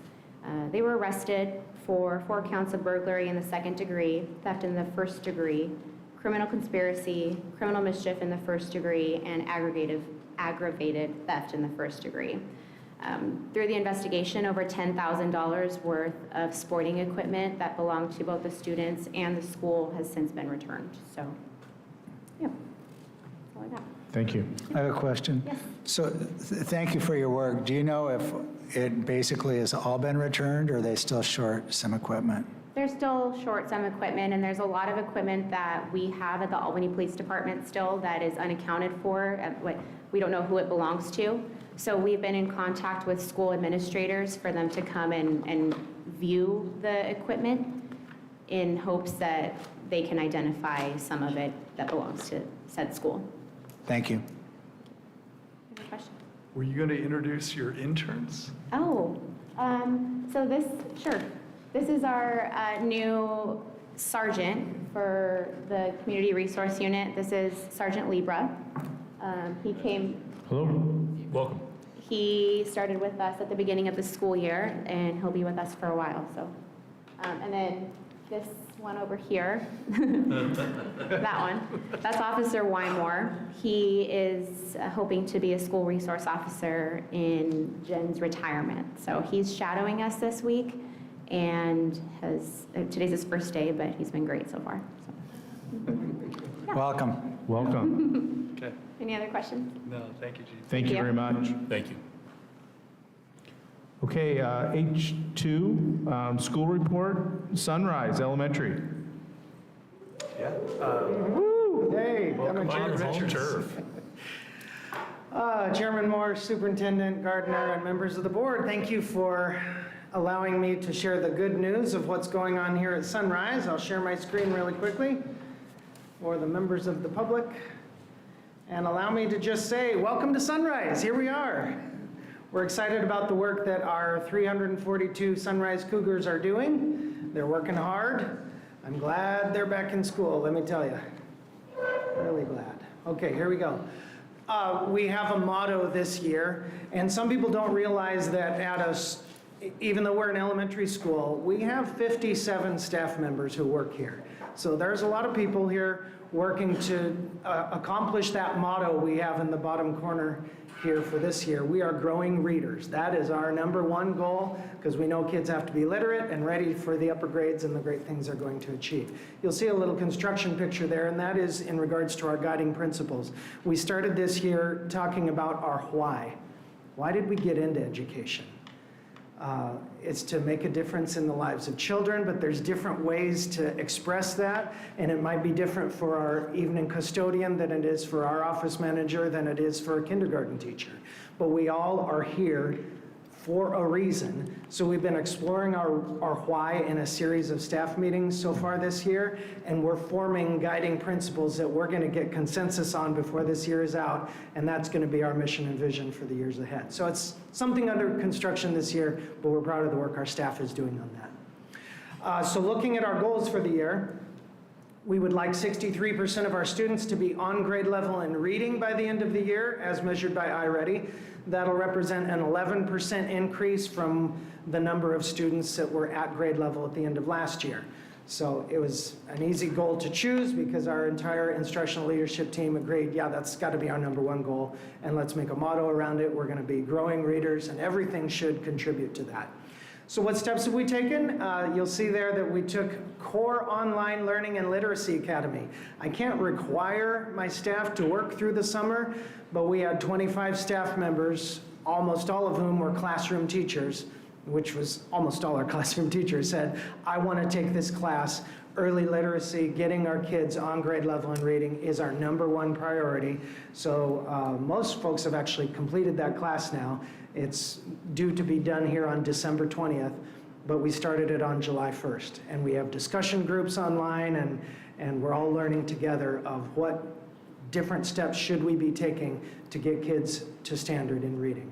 They were arrested for 4 counts of burglary in the 2nd degree, theft in the 1st degree, criminal conspiracy, criminal mischief in the 1st degree, and aggravated theft in the 1st degree. Through the investigation, over $10,000 worth of sporting equipment that belonged to both the students and the school has since been returned. So, yeah, that's all I got. Thank you. I have a question. Yes. So thank you for your work. Do you know if it basically has all been returned, or are they still short some equipment? They're still short some equipment, and there's a lot of equipment that we have at the Albany Police Department still that is unaccounted for. We don't know who it belongs to. So we've been in contact with school administrators for them to come and view the equipment in hopes that they can identify some of it that belongs to said school. Thank you. Any question? Were you going to introduce your interns? Oh, sure. This is our new sergeant for the Community Resource Unit. This is Sergeant Libra. He came. Hello. Welcome. He started with us at the beginning of the school year, and he'll be with us for a while. So, and then this one over here, that one, that's Officer Wymore. He is hoping to be a school resource officer in Jen's retirement. So he's shadowing us this week, and today's his first day, but he's been great so far. So. Yeah. Welcome. Welcome. Okay. Any other questions? No, thank you, Gene. Thank you you. very much. Thank you. Okay, H2, school report, Sunrise Elementary. Yeah. Hey, Welcome on your home turf. Chairman Moore, Superintendent Gardner, and members of the board, thank you for allowing me to share the good news of what's going on here at Sunrise. I'll share my screen really quickly for the members of the public. And allow me to just say, welcome to Sunrise. Here we are. We're excited about the work that our 342 Sunrise Cougars are doing. They're working hard. I'm glad they're back in school, let me tell you. Really glad. Okay, here we go. We have a motto this year, and some people don't realize that at us, even though we're an elementary school, we have 57 staff members who work here. So there's a lot of people here working to accomplish that motto we have in the bottom corner here for this year. We are growing readers. That is our #1 goal, because we know kids have to be literate and ready for the upper grades and the great things they're going to achieve. You'll see a little construction picture there, and that is in regards to our guiding principles. We started this year talking about our why. Why did we get into education? It's to make a difference in the lives of children, but there's different ways to express that, and it might be different for our evening custodian than it is for our office manager than it is for a kindergarten teacher. But we all are here for a reason. So we've been exploring our why in a series of staff meetings so far this year, and we're forming guiding principles that we're going to get consensus on before this year is out, and that's going to be our mission and vision for the years ahead. So it's something under construction this year, but we're proud of the work our staff is doing on that. So looking at our goals for the year, we would like 63% of our students to be on grade level in reading by the end of the year, as measured by iReady. That'll represent an 11% increase from the number of students that were at grade level at the end of last year. So it was an easy goal to choose because our entire instructional leadership team agreed, yeah, that's got to be our #1 goal, and let's make a motto around it. We're going to be growing readers, and everything should contribute to that. So what steps have we taken? You'll see there that we took Core Online Learning and Literacy Academy. I can't require my staff to work through the summer, but we had 25 staff members, almost all of whom were classroom teachers, which was almost all our classroom teachers said, I want to take this class. Early literacy, getting our kids on grade level in reading is our #1 priority. So most folks have actually completed that class now. It's due to be done here on December 20th, but we started it on July 1st. And we have discussion groups online, and we're all learning together of what different steps should we be taking to get kids to standard in reading.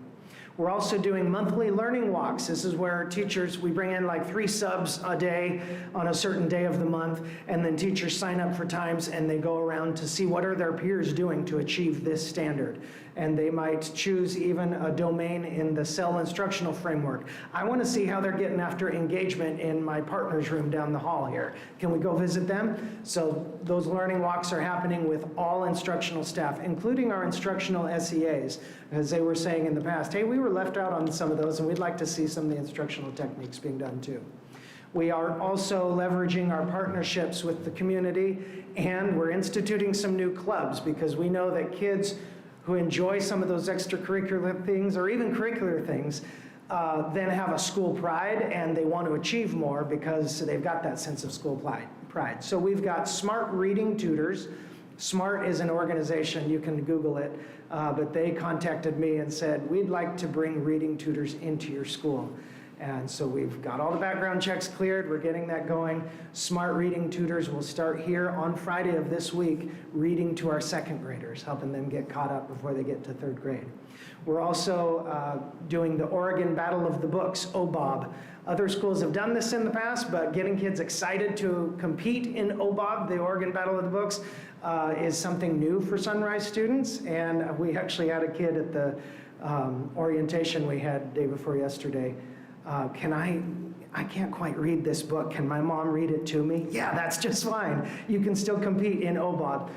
We're also doing monthly learning walks. This is where teachers, we bring in like 3 subs a day on a certain day of the month, and then teachers sign up for times and they go around to see what are their peers doing to achieve this standard. And they might choose even a domain in the CEL instructional framework. I want to see how they're getting after engagement in my partner's room down the hall here. Can we go visit them? So those learning walks are happening with all instructional staff, including our instructional SEAs, as they were saying in the past, hey, we were left out on some of those, and we'd like to see some of the instructional techniques being done too. We are also leveraging our partnerships with the community, and we're instituting some new clubs because we know that kids who enjoy some of those extracurricular things or even curricular things then have a school pride, and they want to achieve more because they've got that sense of school pride. So we've got Smart Reading Tutors. SMART is an organization, you can Google it, but they contacted me and said, we'd like to bring reading tutors into your school. And so we've got all the background checks cleared, we're getting that going. Smart Reading Tutors will start here on Friday of this week, reading to our 2nd graders, helping them get caught up before they get to 3rd grade. We're also doing the Oregon Battle of the Books, OBOB. Other schools have done this in the past, but getting kids excited to compete in OBOB, the Oregon Battle of the Books, is something new for Sunrise students. And we actually had a kid at the orientation we had day before yesterday. I can't quite read this book. Can my mom read it to me? Yeah, that's just fine. You can still compete in OBOB.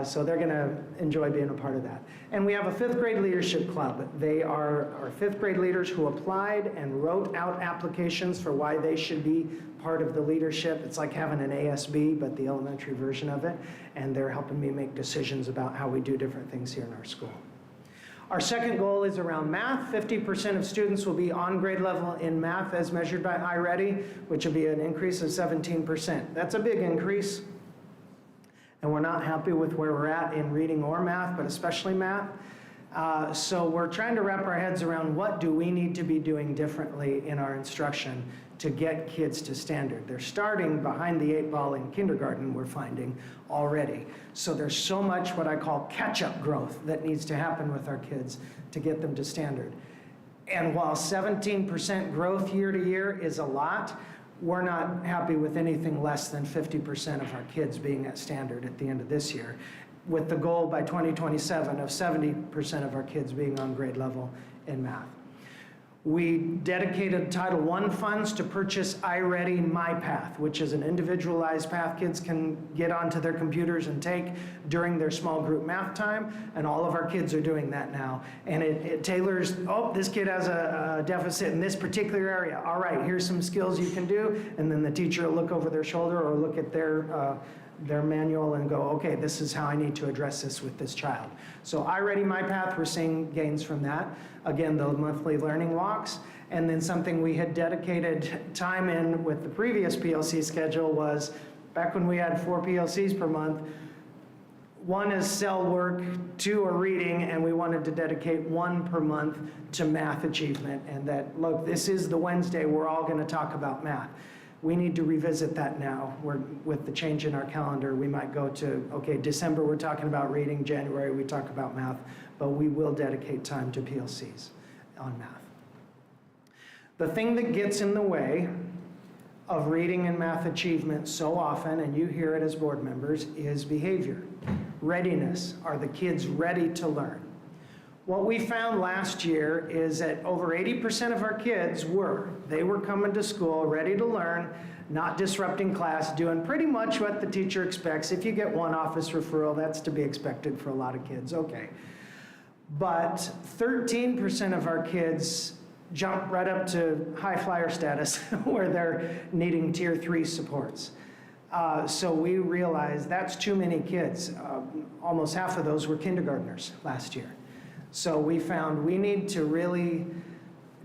So they're going to enjoy being a part of that. And we have a 5th grade leadership club. They are our 5th grade leaders who applied and wrote out applications for why they should be part of the leadership. It's like having an ASB, but the elementary version of it. And they're helping me make decisions about how we do different things here in our school. Our 2nd goal is around math. 50% of students will be on grade level in math as measured by iReady, which will be an increase of 17%. That's a big increase. And we're not happy with where we're at in reading or math, but especially math. So we're trying to wrap our heads around what do we need to be doing differently in our instruction to get kids to standard. They're starting behind the 8 ball in kindergarten, we're finding already. So there's so much what I call catch-up growth that needs to happen with our kids to get them to standard. And while 17% growth year to year is a lot, we're not happy with anything less than 50% of our kids being at standard at the end of this year, with the goal by 2027 of 70% of our kids being on grade level in math. We dedicated Title I funds to purchase iReady MyPath, which is an individualized path kids can get onto their computers and take during their small group math time, and all of our kids are doing that now. And it tailors, oh, this kid has a deficit in this particular area. All right, here's some skills you can do, and then the teacher will look over their shoulder or look at their manual and go, okay, this is how I need to address this with this child. So iReady MyPath, we're seeing gains from that. Again, the monthly learning walks. And then something we had dedicated time in with the previous PLC schedule was, back when we had 4 PLCs per month, 1 is cell work, 2 are reading, and we wanted to dedicate 1 per month to math achievement. And that, look, this is the Wednesday we're all gonna talk about math. We need to revisit that now. With the change in our calendar, we might go to, okay, December we're talking about reading, January we talk about math, but we will dedicate time to PLCs on math. The thing that gets in the way of reading and math achievement so often, and you hear it as board members, is behavior. Readiness. Are the kids ready to learn? What we found last year is that over 80% of our kids were coming to school ready to learn, not disrupting class, doing pretty much what the teacher expects. If you get 1 office referral, that's to be expected for a lot of kids, okay. But 13% of our kids jump right up to high flyer status where they're needing tier 3 supports. So we realized that's too many kids. Almost half of those were kindergartners last year. So we found we need to really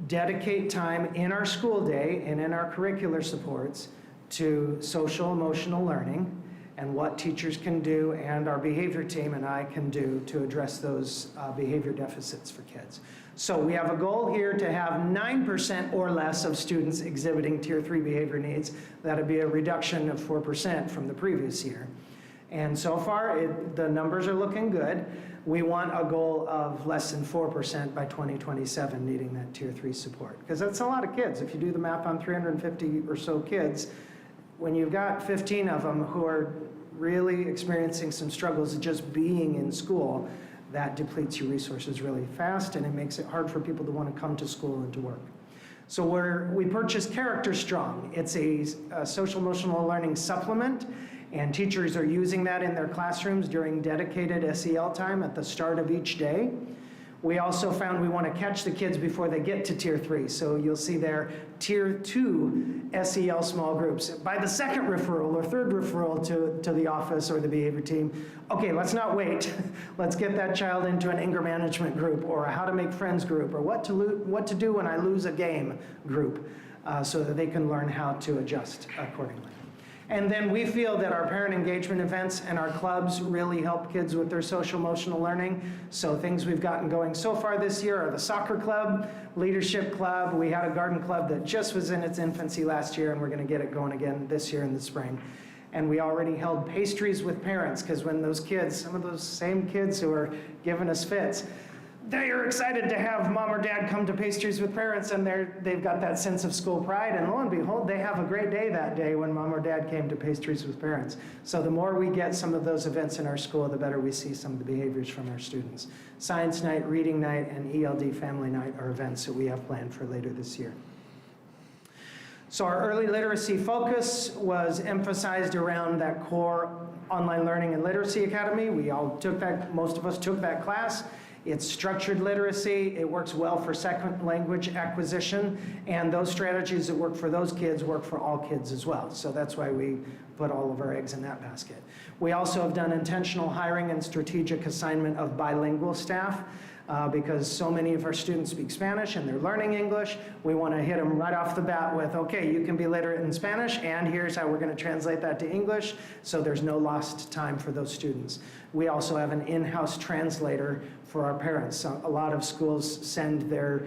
dedicate time in our school day and in our curricular supports to social emotional learning and what teachers can do and our behavior team and I can do to address those behavior deficits for kids. So we have a goal here to have 9% or less of students exhibiting tier 3 behavior needs. That'd be a reduction of 4% from the previous year. And so far, the numbers are looking good. We want a goal of less than 4% by 2027 needing that tier 3 support. Because that's a lot of kids. If you do the math on 350 or so kids, when you've got 15 of them who are really experiencing some struggles just being in school, that depletes your resources really fast and it makes it hard for people to want to come to school and to work. So we purchased Character Strong. It's a social emotional learning supplement, and teachers are using that in their classrooms during dedicated SEL time at the start of each day. We also found we want to catch the kids before they get to tier 3. So you'll see there tier 2 SEL small groups. By the second referral or third referral to the office or the behavior team, okay, let's not wait. Let's get that child into an anger management group or a how to make friends group or what to do when I lose a game group so that they can learn how to adjust accordingly. And then we feel that our parent engagement events and our clubs really help kids with their social emotional learning. So things we've gotten going so far this year are the soccer club, leadership club. We had a garden club that just was in its infancy last year, and we're going to get it going again this year in the spring. And we already held pastries with parents, because when those kids, some of those same kids who are giving us fits, they are excited to have mom or dad come to pastries with parents, and they've got that sense of school pride, and lo and behold, they have a great day that day when mom or dad came to pastries with parents. So the more we get some of those events in our school, the better we see some of the behaviors from our students. Science night, reading night, and ELD family night are events that we have planned for later this year. So our early literacy focus was emphasized around that core online learning and literacy academy. We all took that, most of us took that class. It's structured literacy. It works well for second language acquisition, and those strategies that work for those kids work for all kids as well. So that's why we put all of our eggs in that basket. We also have done intentional hiring and strategic assignment of bilingual staff because so many of our students speak Spanish and they're learning English. We want to hit them right off the bat with, okay, you can be literate in Spanish, and here's how we're going to translate that to English, so there's no lost time for those students. We also have an in-house translator for our parents. So a lot of schools send their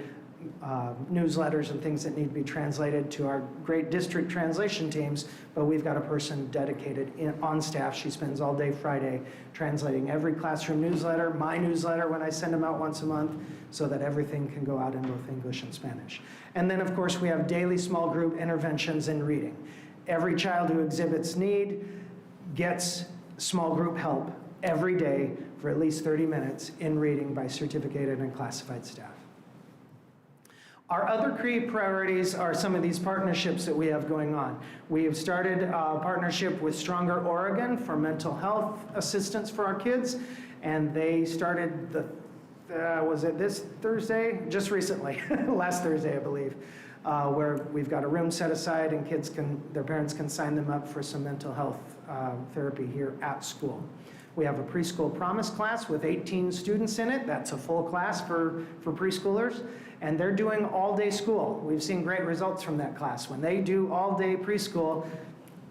newsletters and things that need to be translated to our great district translation teams, but we've got a person dedicated on staff. She spends all day Friday translating every classroom newsletter, my newsletter when I send them out once a month, so that everything can go out in both English and Spanish. And then, of course, we have daily small group interventions in reading. Every child who exhibits need gets small group help every day for at least 30 minutes in reading by certificated and classified staff. Our other key priorities are some of these partnerships that we have going on. We have started a partnership with Stronger Oregon for mental health assistance for our kids, and they started was it this Thursday? Just recently, last Thursday, I believe, where we've got a room set aside and their parents can sign them up for some mental health therapy here at school. We have a preschool promise class with 18 students in it. That's a full class for preschoolers. And they're doing all-day school. We've seen great results from that class. When they do all-day preschool,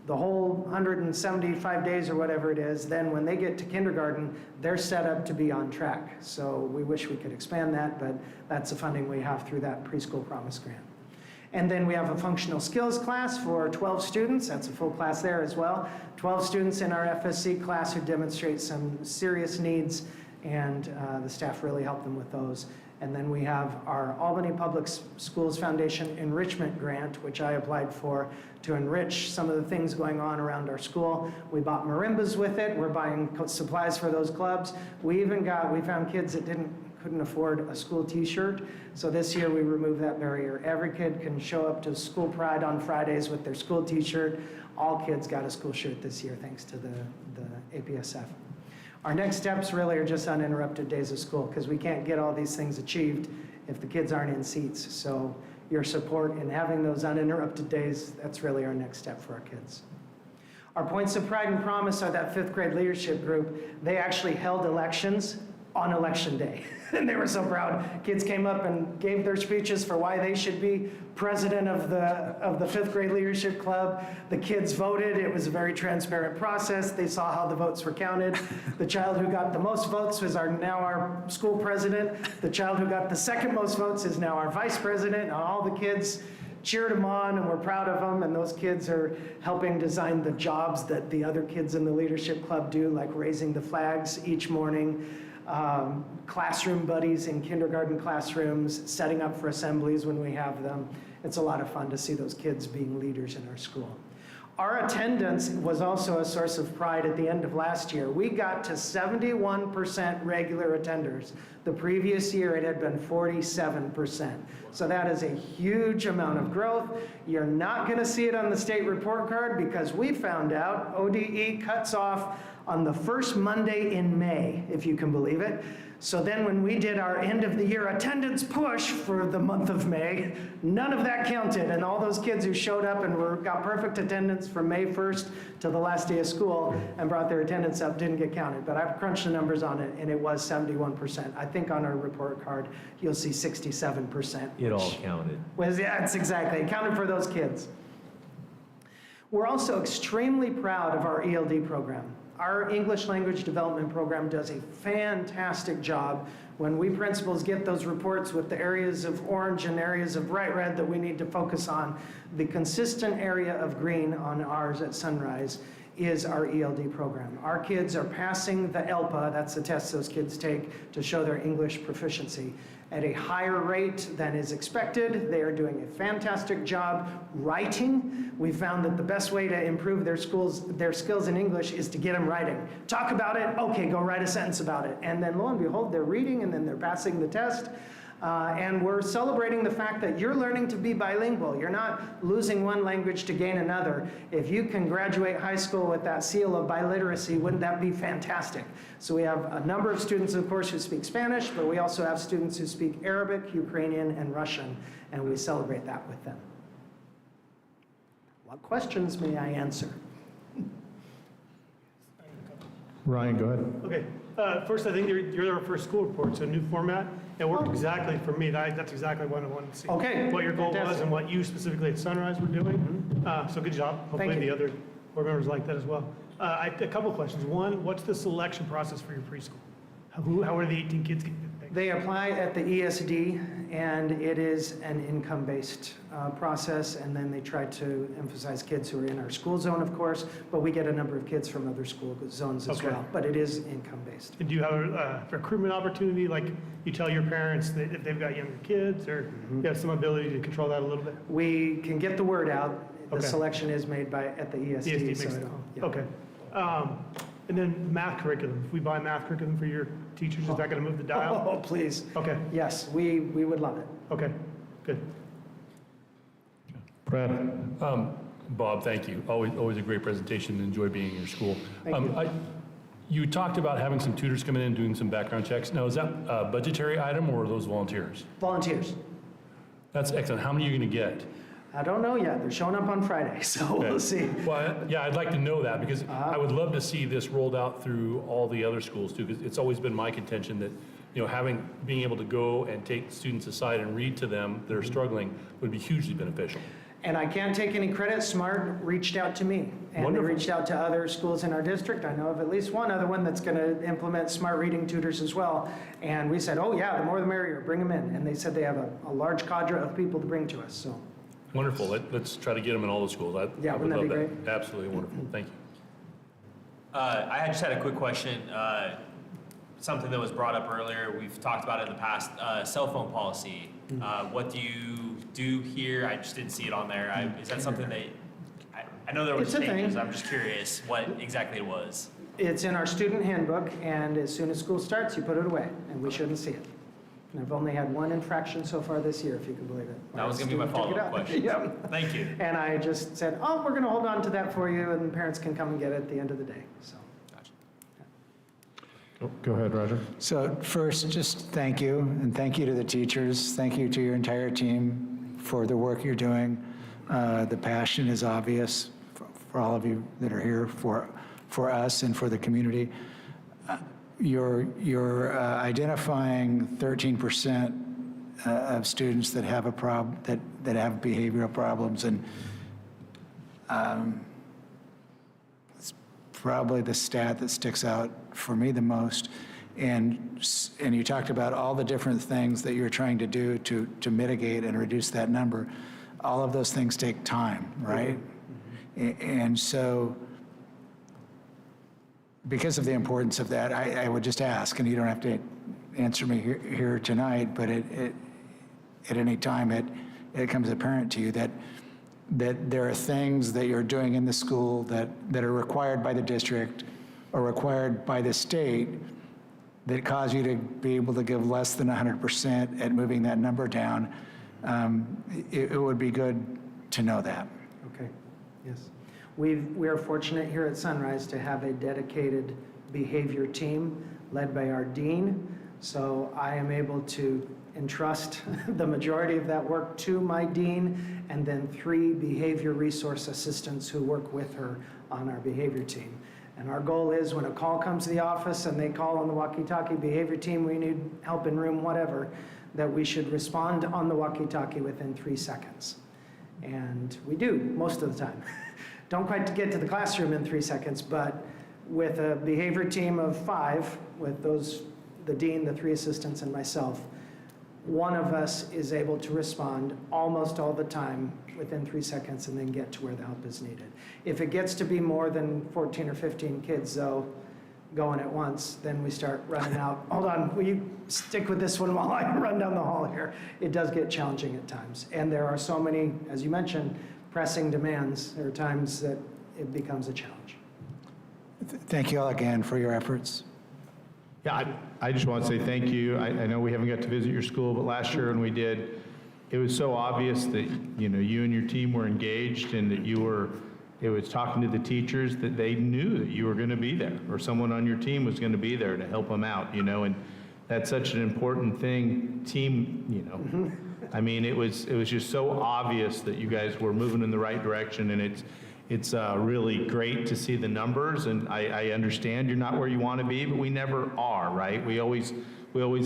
the whole 175 days or whatever it is, then when they get to kindergarten, they're set up to be on track. So we wish we could expand that, but that's the funding we have through that preschool promise grant. And then we have a functional skills class for 12 students. That's a full class there as well. 12 students in our FSC class who demonstrate some serious needs, and the staff really help them with those. And then we have our Albany Public Schools Foundation Enrichment Grant, which I applied for to enrich some of the things going on around our school. We bought marimbas with it. We're buying supplies for those clubs. We found kids that couldn't afford a school t-shirt. So this year we removed that barrier. Every kid can show up to school pride on Fridays with their school t-shirt. All kids got a school shirt this year thanks to the APSF. Our next steps really are just uninterrupted days of school, because we can't get all these things achieved if the kids aren't in seats. So your support in having those uninterrupted days, that's really our next step for our kids. Our points of pride and promise are that 5th grade leadership group. They actually held elections on election day. And they were so proud. Kids came up and gave their speeches for why they should be president of the 5th grade leadership club. The kids voted. It was a very transparent process. They saw how the votes were counted. The child who got the most votes was now our school president. The child who got the second most votes is now our vice president. And all the kids cheered them on, and we're proud of them. And those kids are helping design the jobs that the other kids in the leadership club do, like raising the flags each morning, classroom buddies in kindergarten classrooms, setting up for assemblies when we have them. It's a lot of fun to see those kids being leaders in our school. Our attendance was also a source of pride at the end of last year. We got to 71% regular attenders. The previous year it had been 47%. So that is a huge amount of growth. You're not going to see it on the state report card because we found out ODE cuts off on the first Monday in May, if you can believe it. So then when we did our end of the year attendance push for the month of May, none of that counted. And all those kids who showed up and got perfect attendance from May 1st to the last day of school and brought their attendance up didn't get counted. But I've crunched the numbers on it, and it was 71%. I think on our report card, you'll see 67%. It all counted. Yeah, it's exactly. It counted for those kids. We're also extremely proud of our ELD program. Our English language development program does a fantastic job. When we principals get those reports with the areas of orange and areas of bright red that we need to focus on, the consistent area of green on ours at Sunrise is our ELD program. Our kids are passing the ELPA, that's the test those kids take to show their English proficiency, at a higher rate than is expected. They are doing a fantastic job writing. We found that the best way to improve their skills in English is to get them writing. Talk about it, okay, go write a sentence about it. And then lo and behold, they're reading and then they're passing the test. And we're celebrating the fact that you're learning to be bilingual. You're not losing one language to gain another. If you can graduate high school with that seal of biliteracy, wouldn't that be fantastic? So we have a number of students, of course, who speak Spanish, but we also have students who speak Arabic, Ukrainian, and Russian, and we celebrate that with them. What questions may I answer? Ryan, go ahead. Okay, first, I think you're our first school report, so new format. It worked exactly for me. That's exactly what I wanted to see. Okay, What your goal was fantastic. and what you specifically at Sunrise were doing. So good job. Hopefully you. the other board members like that as well. A couple of questions. One, what's the selection process for your preschool? How are the 18 kids getting picked? They apply at the ESD, and it is an income-based process, and then they try to emphasize kids who are in our school zone, of course, but we get a number of kids from other school zones as Okay. well, but it is income-based. And do you have a recruitment opportunity, like you tell your parents that if they've got younger kids, or you have some ability to control that a little bit? We can get the word out. The Okay. selection is made at the ESD. ESD so makes it- it, yeah. okay. And then math curriculum. If we buy math curriculum for your teachers, is that going to move the dial? Oh, please. Okay, Yes, we would love it. okay, good. Brad? Bob, thank you. Always a great presentation. Enjoy being in your school. Thank you. You talked about having some tutors come in and doing some background checks. Now, is that a budgetary item or are those volunteers? Volunteers. That's excellent. How many are you going to get? I don't know yet. They're showing up on Friday, so we'll see. Well, yeah, I'd like to know that because I would love to see this rolled out through all the other schools too, because it's always been my contention that, being able to go and take students aside and read to them that are struggling would be hugely beneficial. And I can't take any credit. SMART reached out to me. And Wonderful. they reached out to other schools in our district. I know of at least one other one that's going to implement smart reading tutors as well. And we said, oh yeah, the more the merrier, bring them in. And they said they have a large cadre of people to bring to us, so. Wonderful. Let's try to get them in all the schools. Yeah, I would wouldn't that love be that. Absolutely wonderful. Thank you. I just had a quick question. Something that was brought up earlier, we've talked about it in the past, cell phone policy. What do you do here? I just didn't see it on there. Is that something that, I know there was It's a thing. changes, I'm just curious what exactly it was. It's in our student handbook, and as soon as school starts, you put it away, and we shouldn't see it. And I've only had one infraction so far this year, if you can believe it. That was gonna be my Student took it follow-up out. question. Yep. Thank you. And I just said, oh, we're going to hold on to that for you, and parents can come and get it at the end of the day, so. Go ahead, Roger. So first, just thank you, and thank you to the teachers. Thank you to your entire team for the work you're doing. The passion is obvious for all of you that are here, for us and for the community. You're identifying 13% of students that have that have behavioral problems, and it's probably the stat that sticks out for me the most. And you talked about all the different things that you're trying to do to mitigate and reduce that number. All of those things take time, right? And so, because of the importance of that, I would just ask, and you don't have to answer me here tonight, but at any time it becomes apparent to you that there are things that you're doing in the school that are required by the district or required by the state that cause you to be able to give less than 100% at moving that number down. It would be good to know that. Okay, yes. We are fortunate here at Sunrise to have a dedicated behavior team led by our dean. So I am able to entrust the majority of that work to my dean, and then 3 behavior resource assistants who work with her on our behavior team. And our goal is when a call comes to the office and they call on the walkie-talkie behavior team, we need help in room whatever, that we should respond on the walkie-talkie within 3 seconds. And we do most of the time. Don't quite get to the classroom in 3 seconds, but with a behavior team of 5, with the dean, the 3 assistants, and myself, one of us is able to respond almost all the time within 3 seconds and then get to where the help is needed. If it gets to be more than 14 or 15 kids, though, going at once, then we start running out. Hold on, will you stick with this one while I run down the hall here? It does get challenging at times. And there are so many, as you mentioned, pressing demands. There are times that it becomes a challenge. Thank you all again for your efforts. Yeah, I just want to say thank you. I know we haven't got to visit your school, but last year when we did, it was so obvious that, you and your team were engaged and that it was talking to the teachers that they knew that you were going to be there or someone on your team was going to be there to help them out, and that's such an important thing, team, I mean, it was just so obvious that you guys were moving in the right direction, and It's really great to see the numbers, and I understand you're not where you want to be, but we never are, right? We always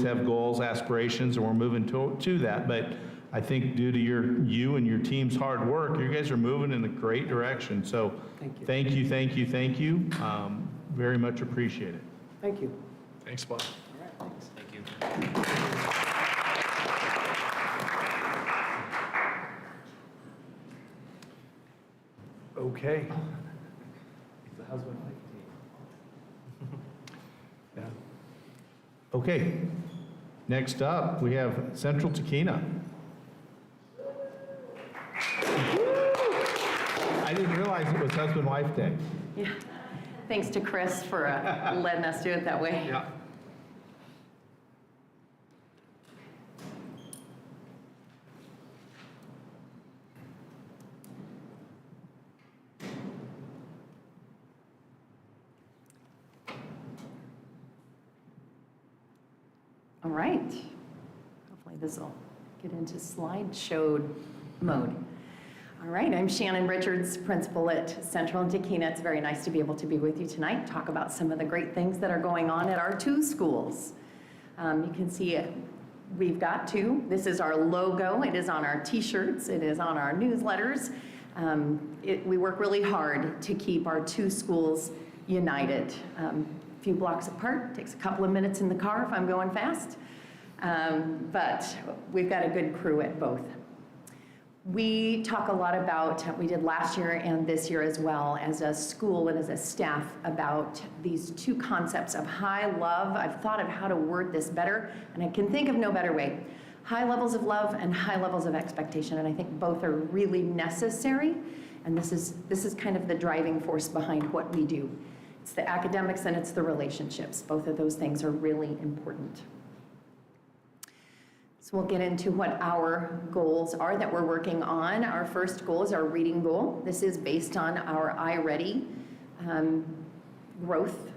have goals, aspirations, and we're moving to that. But I think due to you and your team's hard work, you guys are moving in a great direction. So thank you. Very much appreciate it. Thank you. Thanks, Bob. Thank you. Okay. The husband Yeah. Okay, next up, we have Central Teina. I didn't realize it was Husband-Wife Day. Yeah. Thanks to Chris for letting us do it that way. Yeah. All right. Hopefully this will get into slideshow mode. All right, I'm Shannon Richards, principal at Central and Teina. It's very nice to be able to be with you tonight, talk about some of the great things that are going on at our two schools. You can see we've got two. This is our logo. It is on our t-shirts. It is on our newsletters. We work really hard to keep our two schools united. A few blocks apart, takes a couple of minutes in the car if I'm going fast. But we've got a good crew at both. We talk a lot about, we did last year and this year as well, as a school and as a staff, about these two concepts of high love. I've thought of how to word this better, and I can think of no better way. High levels of love and high levels of expectation, and I think both are really necessary, and this is kind of the driving force behind what we do. It's the academics and it's the relationships. Both of those things are really important. So we'll get into what our goals are that we're working on. Our first goal is our reading goal. This is based on our iReady growth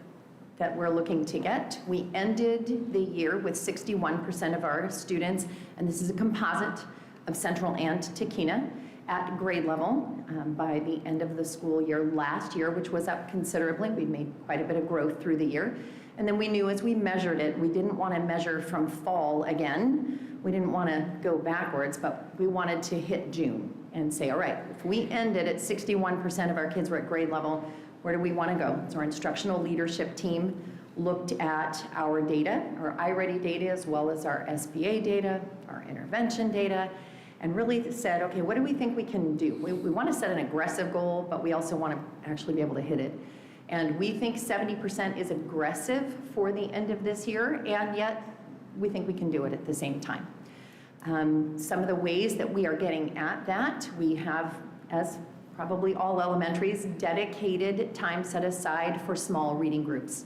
that we're looking to get. We ended the year with 61% of our students, and this is a composite of Central and Teina, at grade level by the end of the school year last year, which was up considerably. We made quite a bit of growth through the year. And then we knew as we measured it, we didn't want to measure from fall again. We didn't want to go backwards, but we wanted to hit June and say, all right, if we ended at 61% of our kids were at grade level, where do we want to go? So our instructional leadership team looked at our data, our iReady data, as well as our SBA data, our intervention data, and really said, okay, what do we think we can do? We want to set an aggressive goal, but we also want to actually be able to hit it. And we think 70% is aggressive for the end of this year, and yet we think we can do it at the same time. Some of the ways that we are getting at that, we have, as probably all elementaries, dedicated time set aside for small reading groups.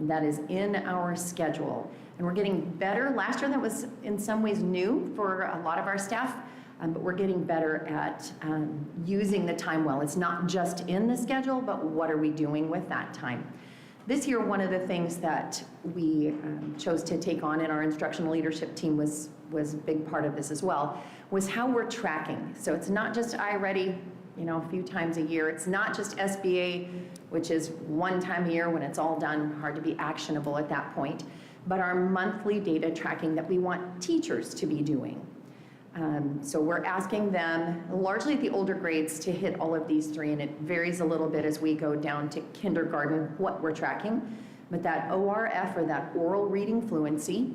That is in our schedule. And we're getting better. Last year that was in some ways new for a lot of our staff, but we're getting better at using the time well. It's not just in the schedule, but what are we doing with that time? This year, one of the things that we chose to take on in our instructional leadership team was a big part of this as well, was how we're tracking. So it's not just iReady, a few times a year. It's not just SBA, which is one time a year when it's all done, hard to be actionable at that point, but our monthly data tracking that we want teachers to be doing. So we're asking them, largely at the older grades, to hit all of these three, and it varies a little bit as we go down to kindergarten, what we're tracking. But that ORF, or that oral reading fluency,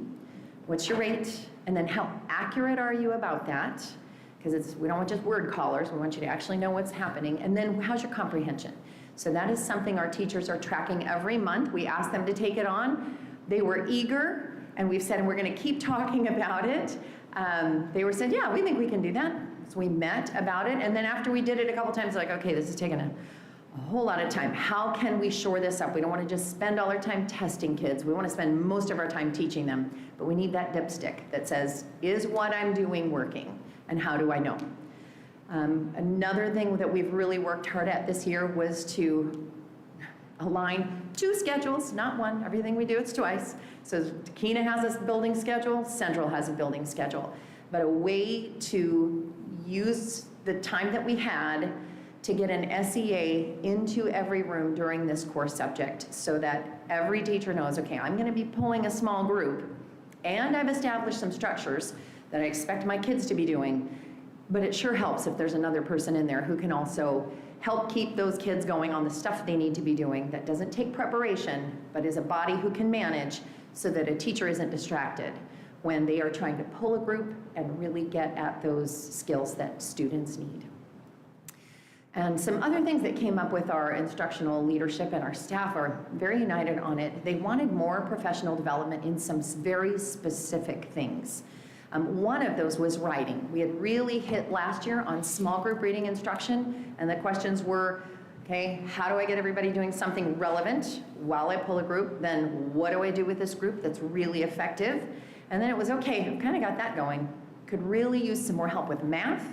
what's your rate? And then how accurate are you about that? Because we don't want just word callers, we want you to actually know what's happening. And then how's your comprehension? So that is something our teachers are tracking every month. We asked them to take it on. They were eager, and we've said, and we're going to keep talking about it. They were said, yeah, we think we can do that. So we met about it, and then after we did it a couple times, like, okay, this is taking a whole lot of time. How can we shore this up? We don't want to just spend all our time testing kids. We want to spend most of our time teaching them, but we need that dipstick that says, is what I'm doing working, and how do I know? Another thing that we've really worked hard at this year was to align two schedules, not one. Everything we do, it's twice. So Teina has a building schedule, Central has a building schedule. But a way to use the time that we had to get an SEA into every room during this core subject so that every teacher knows, okay, I'm going to be pulling a small group, and I've established some structures that I expect my kids to be doing, but it sure helps if there's another person in there who can also help keep those kids going on the stuff they need to be doing that doesn't take preparation, but is a body who can manage so that a teacher isn't distracted when they are trying to pull a group and really get at those skills that students need. And some other things that came up with our instructional leadership, and our staff are very united on it. They wanted more professional development in some very specific things. One of those was writing. We had really hit last year on small group reading instruction, and the questions were, okay, how do I get everybody doing something relevant while I pull a group? Then what do I do with this group that's really effective? And then it was, okay, I've kind of got that going. Could really use some more help with math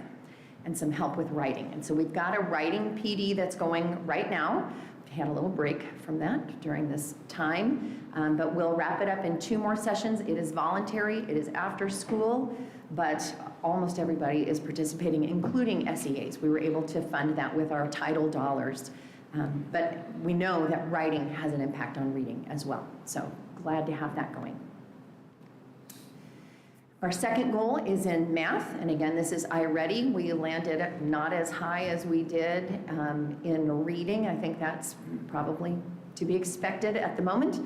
and some help with writing. And so we've got a writing PD that's going right now. We had a little break from that during this time, but we'll wrap it up in 2 more sessions. It is voluntary, it is after school, but almost everybody is participating, including SEAs. We were able to fund that with our title dollars. But we know that writing has an impact on reading as well. So glad to have that going. Our second goal is in math, and again, this is iReady. We landed not as high as we did in reading. I think that's probably to be expected at the moment,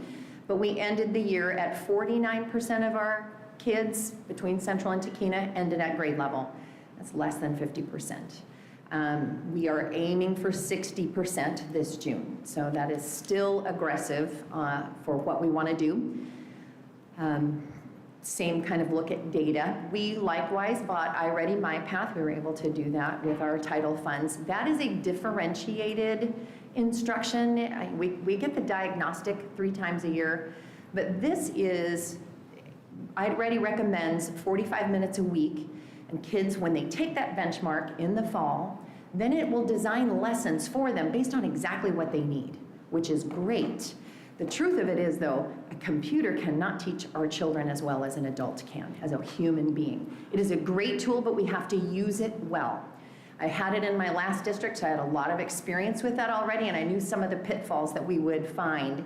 but we ended the year at 49% of our kids between Central and Teina ended at grade level. That's less than 50%. We are aiming for 60% this June, so that is still aggressive for what we want to do. Same kind of look at data. We likewise bought iReady MyPath. We were able to do that with our title funds. That is a differentiated instruction. We get the diagnostic 3 times a year, but this is, iReady recommends 45 minutes a week, and kids, when they take that benchmark in the fall, then it will design lessons for them based on exactly what they need, which is great. The truth of it is, though, a computer cannot teach our children as well as an adult can, as a human being. It is a great tool, but we have to use it well. I had it in my last district, so I had a lot of experience with that already, and I knew some of the pitfalls that we would find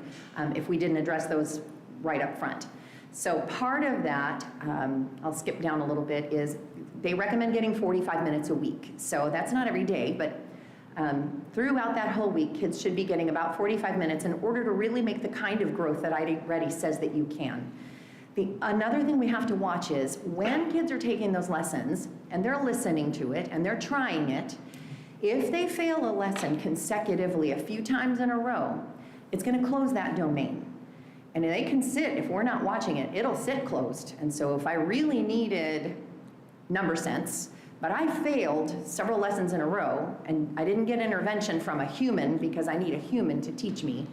if we didn't address those right up front. So part of that, I'll skip down a little bit, is they recommend getting 45 minutes a week. So that's not every day, but throughout that whole week, kids should be getting about 45 minutes in order to really make the kind of growth that iReady says that you can. Another thing we have to watch is when kids are taking those lessons and they're listening to it and they're trying it, if they fail a lesson consecutively a few times in a row, it's going to close that domain. And they can sit, if we're not watching it, it'll sit closed. And so if I really needed number sense, but I failed several lessons in a row, and I didn't get intervention from a human because I need a human to teach me,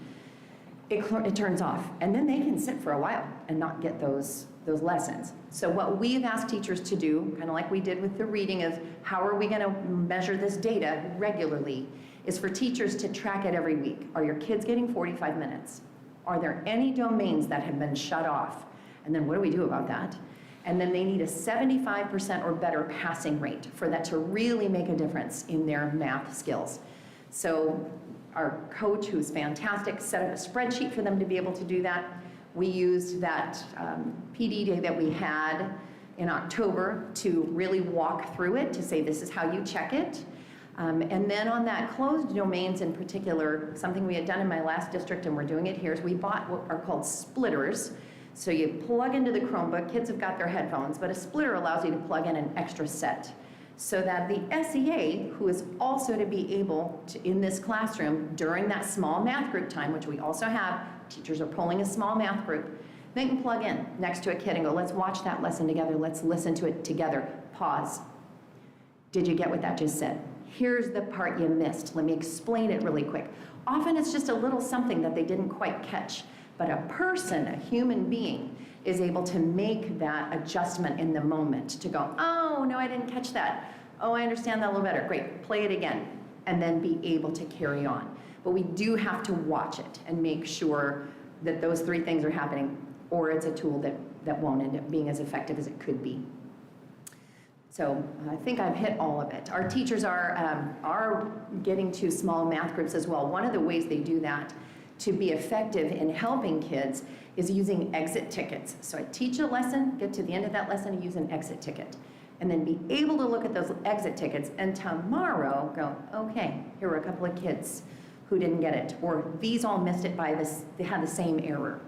it turns off. And then they can sit for a while and not get those lessons. So what we've asked teachers to do, kind of like we did with the reading of how are we going to measure this data regularly, is for teachers to track it every week. Are your kids getting 45 minutes? Are there any domains that have been shut off? And then what do we do about that? And then they need a 75% or better passing rate for that to really make a difference in their math skills. So our coach, who's fantastic, set up a spreadsheet for them to be able to do that. We used that PD day that we had in October to really walk through it, to say this is how you check it. And then on that closed domains in particular, something we had done in my last district and we're doing it here, is we bought what are called splitters. So you plug into the Chromebook, kids have got their headphones, but a splitter allows you to plug in an extra set so that the SEA, who is also to be able to, in this classroom, during that small math group time, which we also have, teachers are pulling a small math group, they can plug in next to a kid and go, let's watch that lesson together, let's listen to it together, pause. Did you get what that just said? Here's the part you missed. Let me explain it really quick. Often it's just a little something that they didn't quite catch. But a person, a human being, is able to make that adjustment in the moment to go, oh, no, I didn't catch that. Oh, I understand that a little better. Great, play it again, and then be able to carry on. But we do have to watch it and make sure that those 3 things are happening, or it's a tool that won't end up being as effective as it could be. So I think I've hit all of it. Our teachers are getting to small math groups as well. One of the ways they do that to be effective in helping kids is using exit tickets. So I teach a lesson, get to the end of that lesson, and use an exit ticket. And then be able to look at those exit tickets and tomorrow go, okay, here were a couple of kids who didn't get it, or these all missed it by this, they had the same error.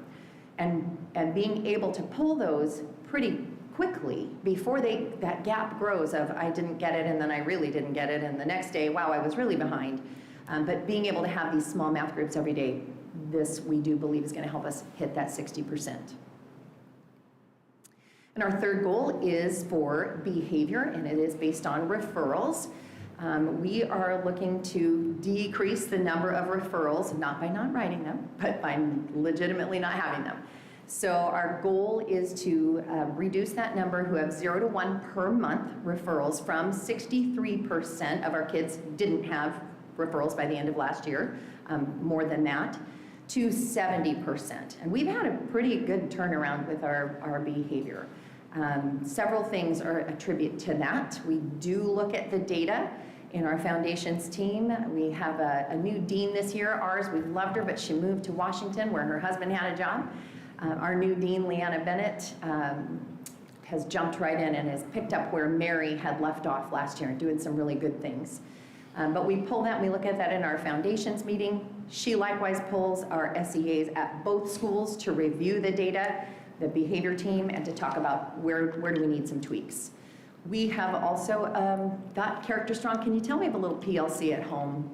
And being able to pull those pretty quickly before that gap grows of I didn't get it and then I really didn't get it and the next day, wow, I was really behind. But being able to have these small math groups every day, this we do believe is going to help us hit that 60%. And our third goal is for behavior, and it is based on referrals. We are looking to decrease the number of referrals, not by not writing them, but by legitimately not having them. So our goal is to reduce that number who have 0 to 1 per month referrals from 63% of our kids didn't have referrals by the end of last year, more than that, to 70%. And we've had a pretty good turnaround with our behavior. Several things are attributed to that. We do look at the data in our foundations team. We have a new dean this year. Ours, we loved her, but she moved to Washington where her husband had a job. Our new dean, Leanna Bennett, has jumped right in and has picked up where Mary had left off last year and doing some really good things. But we pull that and we look at that in our foundations meeting. She likewise pulls our SEAs at both schools to review the data, the behavior team, and to talk about where do we need some tweaks. We have also got Character Strong. Can you tell me of a little PLC at home?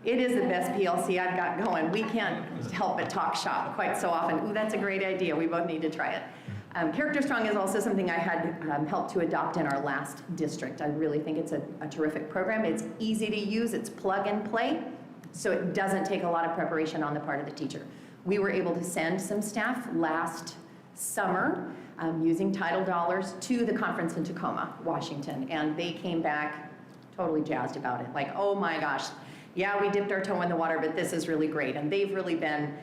It is the best PLC I've got going. We can't help but talk shop quite so often. Ooh, that's a great idea. We both need to try it. Character Strong is also something I had helped to adopt in our last district. I really think it's a terrific program. It's easy to use. It's plug and play, so it doesn't take a lot of preparation on the part of the teacher. We were able to send some staff last summer using title dollars to the conference in Tacoma, Washington, and they came back totally jazzed about it. Like, oh my gosh, yeah, we dipped our toe in the water, but this is really great. And they've really been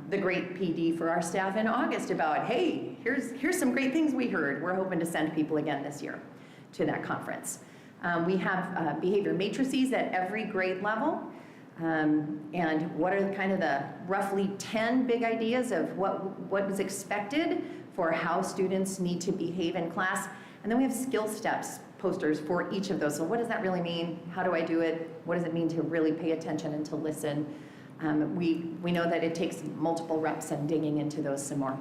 the great PD for our staff in August about, hey, here's some great things we heard. We're hoping to send people again this year to that conference. We have behavior matrices at every grade level. And what are kind of the roughly 10 big ideas of what is expected for how students need to behave in class. And then we have skill steps posters for each of those. So what does that really mean? How do I do it? What does it mean to really pay attention and to listen? We know that it takes multiple reps and digging into those some more.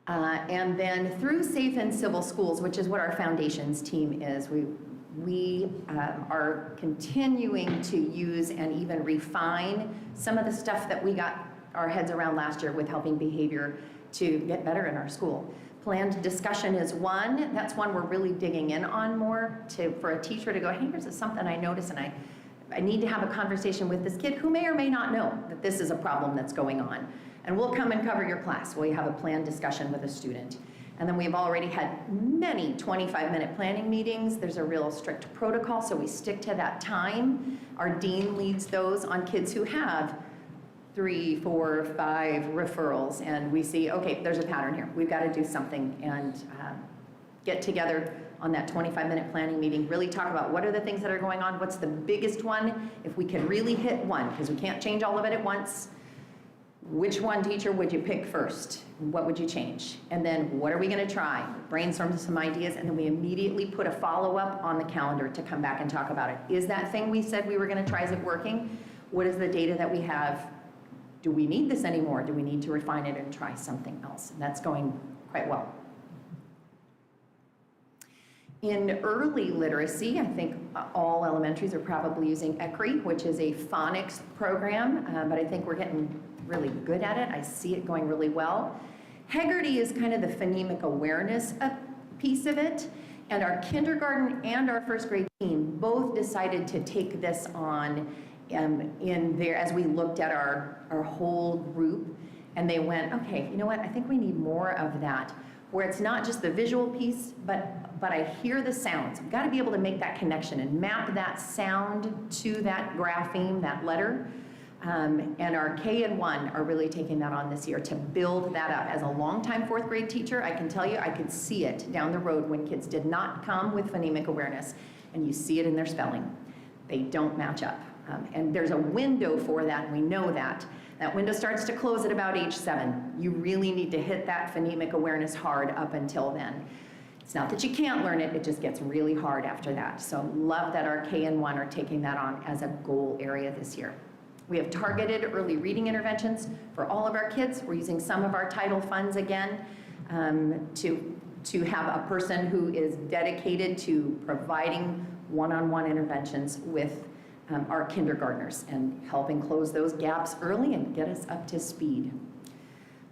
And then through Safe and Civil Schools, which is what our foundations team is, we are continuing to use and even refine some of the stuff that we got our heads around last year with helping behavior to get better in our school. Planned discussion is one. That's one we're really digging in on more for a teacher to go, hey, here's something I noticed and I need to have a conversation with this kid who may or may not know that this is a problem that's going on. And we'll come and cover your class. We'll have a planned discussion with a student. And then we've already had many 25-minute planning meetings. There's a real strict protocol, so we stick to that time. Our dean leads those on kids who have 3, 4, 5 referrals, and we see, okay, there's a pattern here. We've got to do something and get together on that 25-minute planning meeting, really talk about what are the things that are going on, what's the biggest one, if we can really hit one, because we can't change all of it at once. Which one teacher would you pick first? What would you change? And then what are we going to try? Brainstorm some ideas, and then we immediately put a follow-up on the calendar to come back and talk about it. Is that thing we said we were going to try, is it working? What is the data that we have? Do we need this anymore? Do we need to refine it and try something else? And that's going quite well. In early literacy, I think all elementaries are probably using ECRI, which is a phonics program, but I think we're getting really good at it. I see it going really well. Heggerty is kind of the phonemic awareness piece of it, and our kindergarten and our first grade team both decided to take this on in there as we looked at our whole group, and they went, okay, you know what, I think we need more of that, where it's not just the visual piece, but I hear the sounds. We've got to be able to make that connection and map that sound to that grapheme, that letter. And our K and 1 are really taking that on this year to build that up. As a longtime fourth grade teacher, I can tell you, I could see it down the road when kids did not come with phonemic awareness, and you see it in their spelling. They don't match up. And there's a window for that, and we know that. That window starts to close at about age 7. You really need to hit that phonemic awareness hard up until then. It's not that you can't learn it, it just gets really hard after that. So love that our K and 1 are taking that on as a goal area this year. We have targeted early reading interventions for all of our kids. We're using some of our title funds again to have a person who is dedicated to providing one-on-one interventions with our kindergartners and helping close those gaps early and get us up to speed.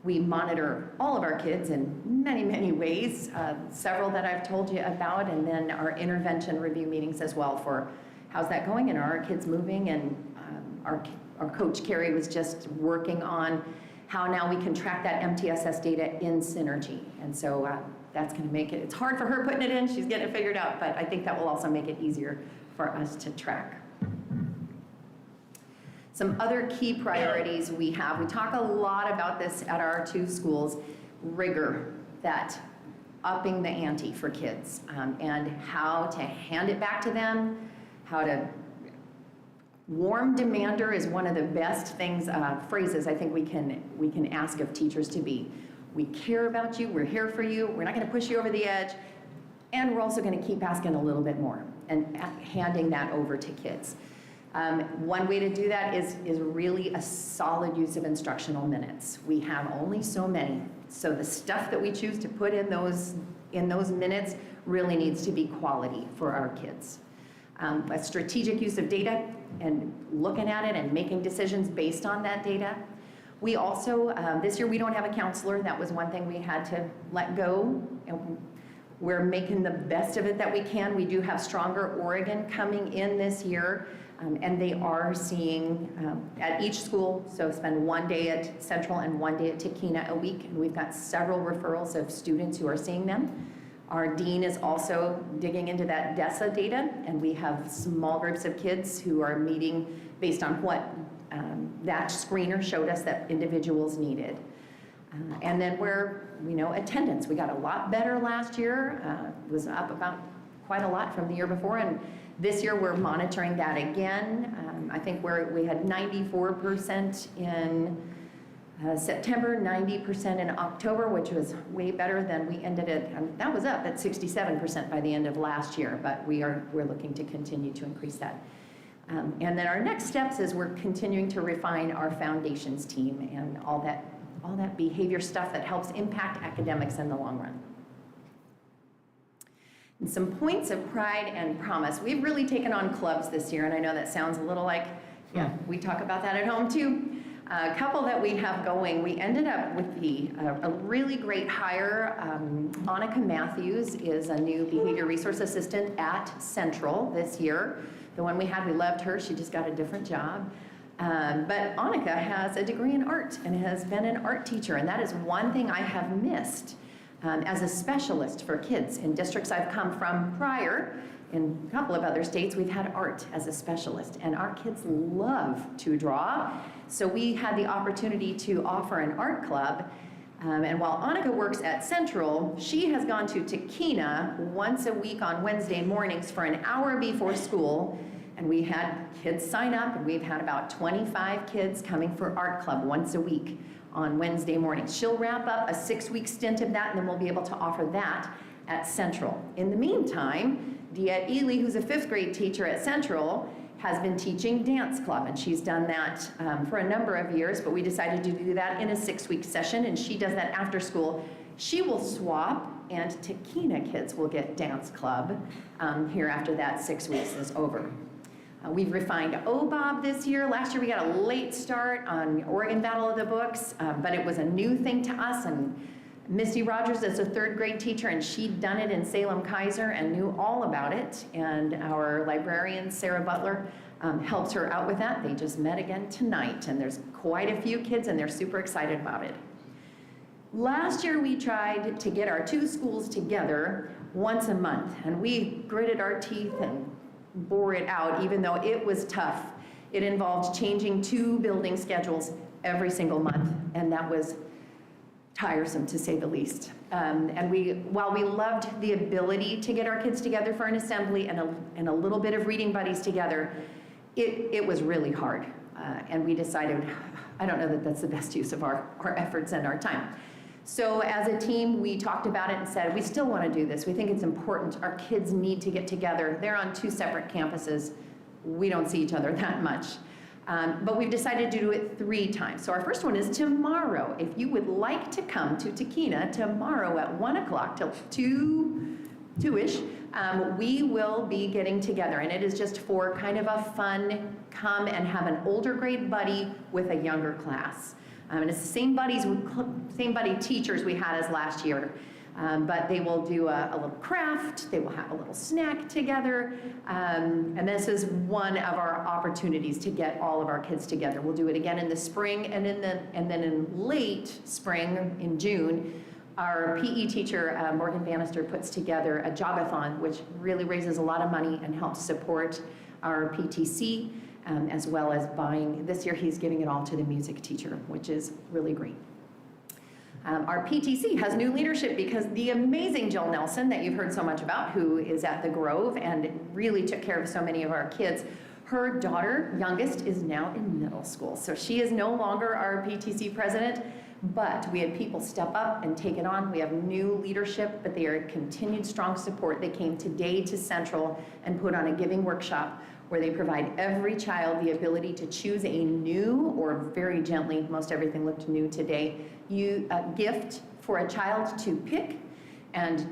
We monitor all of our kids in many, many ways, several that I've told you about, and then our intervention review meetings as well for how's that going and are our kids moving, and our coach Carrie was just working on how now we can track that MTSS data in Synergy. And so that's gonna make it, it's hard for her putting it in, she's getting it figured out, but I think that will also make it easier for us to track. Some other key priorities we have, we talk a lot about this at our 2 schools, rigor, that upping the ante for kids, and how to hand it back to them, how to, warm demander is one of the best things, phrases I think we can ask of teachers to be. We care about you, we're here for you, we're not gonna push you over the edge, and we're also gonna keep asking a little bit more and handing that over to kids. One way to do that is really a solid use of instructional minutes. We have only so many, so the stuff that we choose to put in those minutes really needs to be quality for our kids. A strategic use of data and looking at it and making decisions based on that data. We also, this year we don't have a counselor. That was one thing we had to let go. And we're making the best of it that we can. We do have Stronger Oregon coming in this year, and they are seeing at each school, so spend 1 day at Central and 1 day at Teina a week, and we've got several referrals of students who are seeing them. Our dean is also digging into that DESA data, and we have small groups of kids who are meeting based on what that screener showed us that individuals needed. And then attendance. We got a lot better last year, was up about quite a lot from the year before, and this year we're monitoring that again. I think we had 94% in September, 90% in October, which was way better than we ended at. That was up at 67% by the end of last year, but we're looking to continue to increase that. And then our next steps is we're continuing to refine our foundations team and all that behavior stuff that helps impact academics in the long run. And some points of pride and promise. We've really taken on clubs this year, and I know that sounds a little like, yeah, we talk about that at home too. A couple that we have going, we ended up with a really great hire. Annika Matthews is a new behavior resource assistant at Central this year. The one we had, we loved her, she just got a different job. But Annika has a degree in art and has been an art teacher, and that is one thing I have missed as a specialist for kids. In districts I've come from prior, in a couple of other states, we've had art as a specialist, and our kids love to draw. So we had the opportunity to offer an art club. And while Annika works at Central, she has gone to Teina once a week on Wednesday mornings for an hour before school. And we had kids sign up, and we've had about 25 kids coming for art club once a week on Wednesday mornings. She'll wrap up a 6-week stint of that, and then we'll be able to offer that at Central. In the meantime, Diet Ely, who's a 5th grade teacher at Central, has been teaching dance club, and she's done that for a number of years, but we decided to do that in a 6-week session, and she does that after school. She will swap, and Teina kids will get dance club here after that 6 weeks is over. We've refined OBOB this year. Last year we got a late start on Oregon Battle of the Books, but it was a new thing to us, and Misty Rogers is a 3rd grade teacher, and she'd done it in Salem Kaiser and knew all about it. And our librarian, Sarah Butler, helps her out with that. They just met again tonight, and there's quite a few kids, and they're super excited about it. Last year, we tried to get our 2 schools together once a month, and we gritted our teeth and bore it out, even though it was tough. It involved changing 2 building schedules every single month, and that was tiresome, to say the least. While we loved the ability to get our kids together for an assembly and a little bit of reading buddies together, it was really hard. And we decided, I don't know that that's the best use of our efforts and our time. So as a team, we talked about it and said, we still want to do this. We think it's important. Our kids need to get together. They're on 2 separate campuses. We don't see each other that much. But we've decided to do it 3 times. So our first one is tomorrow. If you would like to come to Teina tomorrow at 1 o'clock till 2-ish, we will be getting together. And it is just for kind of a fun, come and have an older grade buddy with a younger class. And it's the same buddy teachers we had as last year. But they will do a little craft, they will have a little snack together, and this is one of our opportunities to get all of our kids together. We'll do it again in the spring, and then in late spring, in June, our PE teacher, Morgan Bannister, puts together a jogathon, which really raises a lot of money and helps support our PTC, as well as this year he's giving it all to the music teacher, which is really great. Our PTC has new leadership because the amazing Jill Nelson that you've heard so much about, who is at the Grove and really took care of so many of our kids, her daughter, youngest, is now in middle school. So she is no longer our PTC president, but we had people step up and take it on. We have new leadership, but they are continued strong support. They came today to Central and put on a giving workshop where they provide every child the ability to choose a new, or very gently, most everything looked new today, a gift for a child to pick, and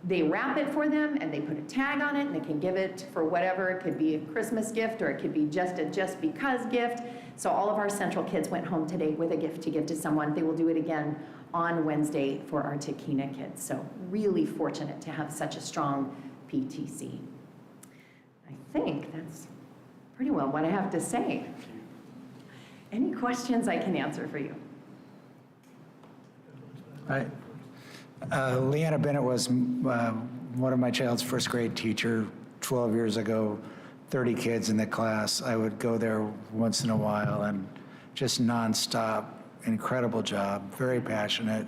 they wrap it for them and they put a tag on it and they can give it for whatever. It could be a Christmas gift or it could be just a just because gift. So all of our Central kids went home today with a gift to give to someone. They will do it again on Wednesday for our Teina kids. So really fortunate to have such a strong PTC. I think that's pretty well what I have to say. Any questions I can answer for you? Leanna Bennett was one of my child's first grade teacher 12 years ago, 30 kids in the class. I would go there once in a while and just nonstop, incredible job, very passionate.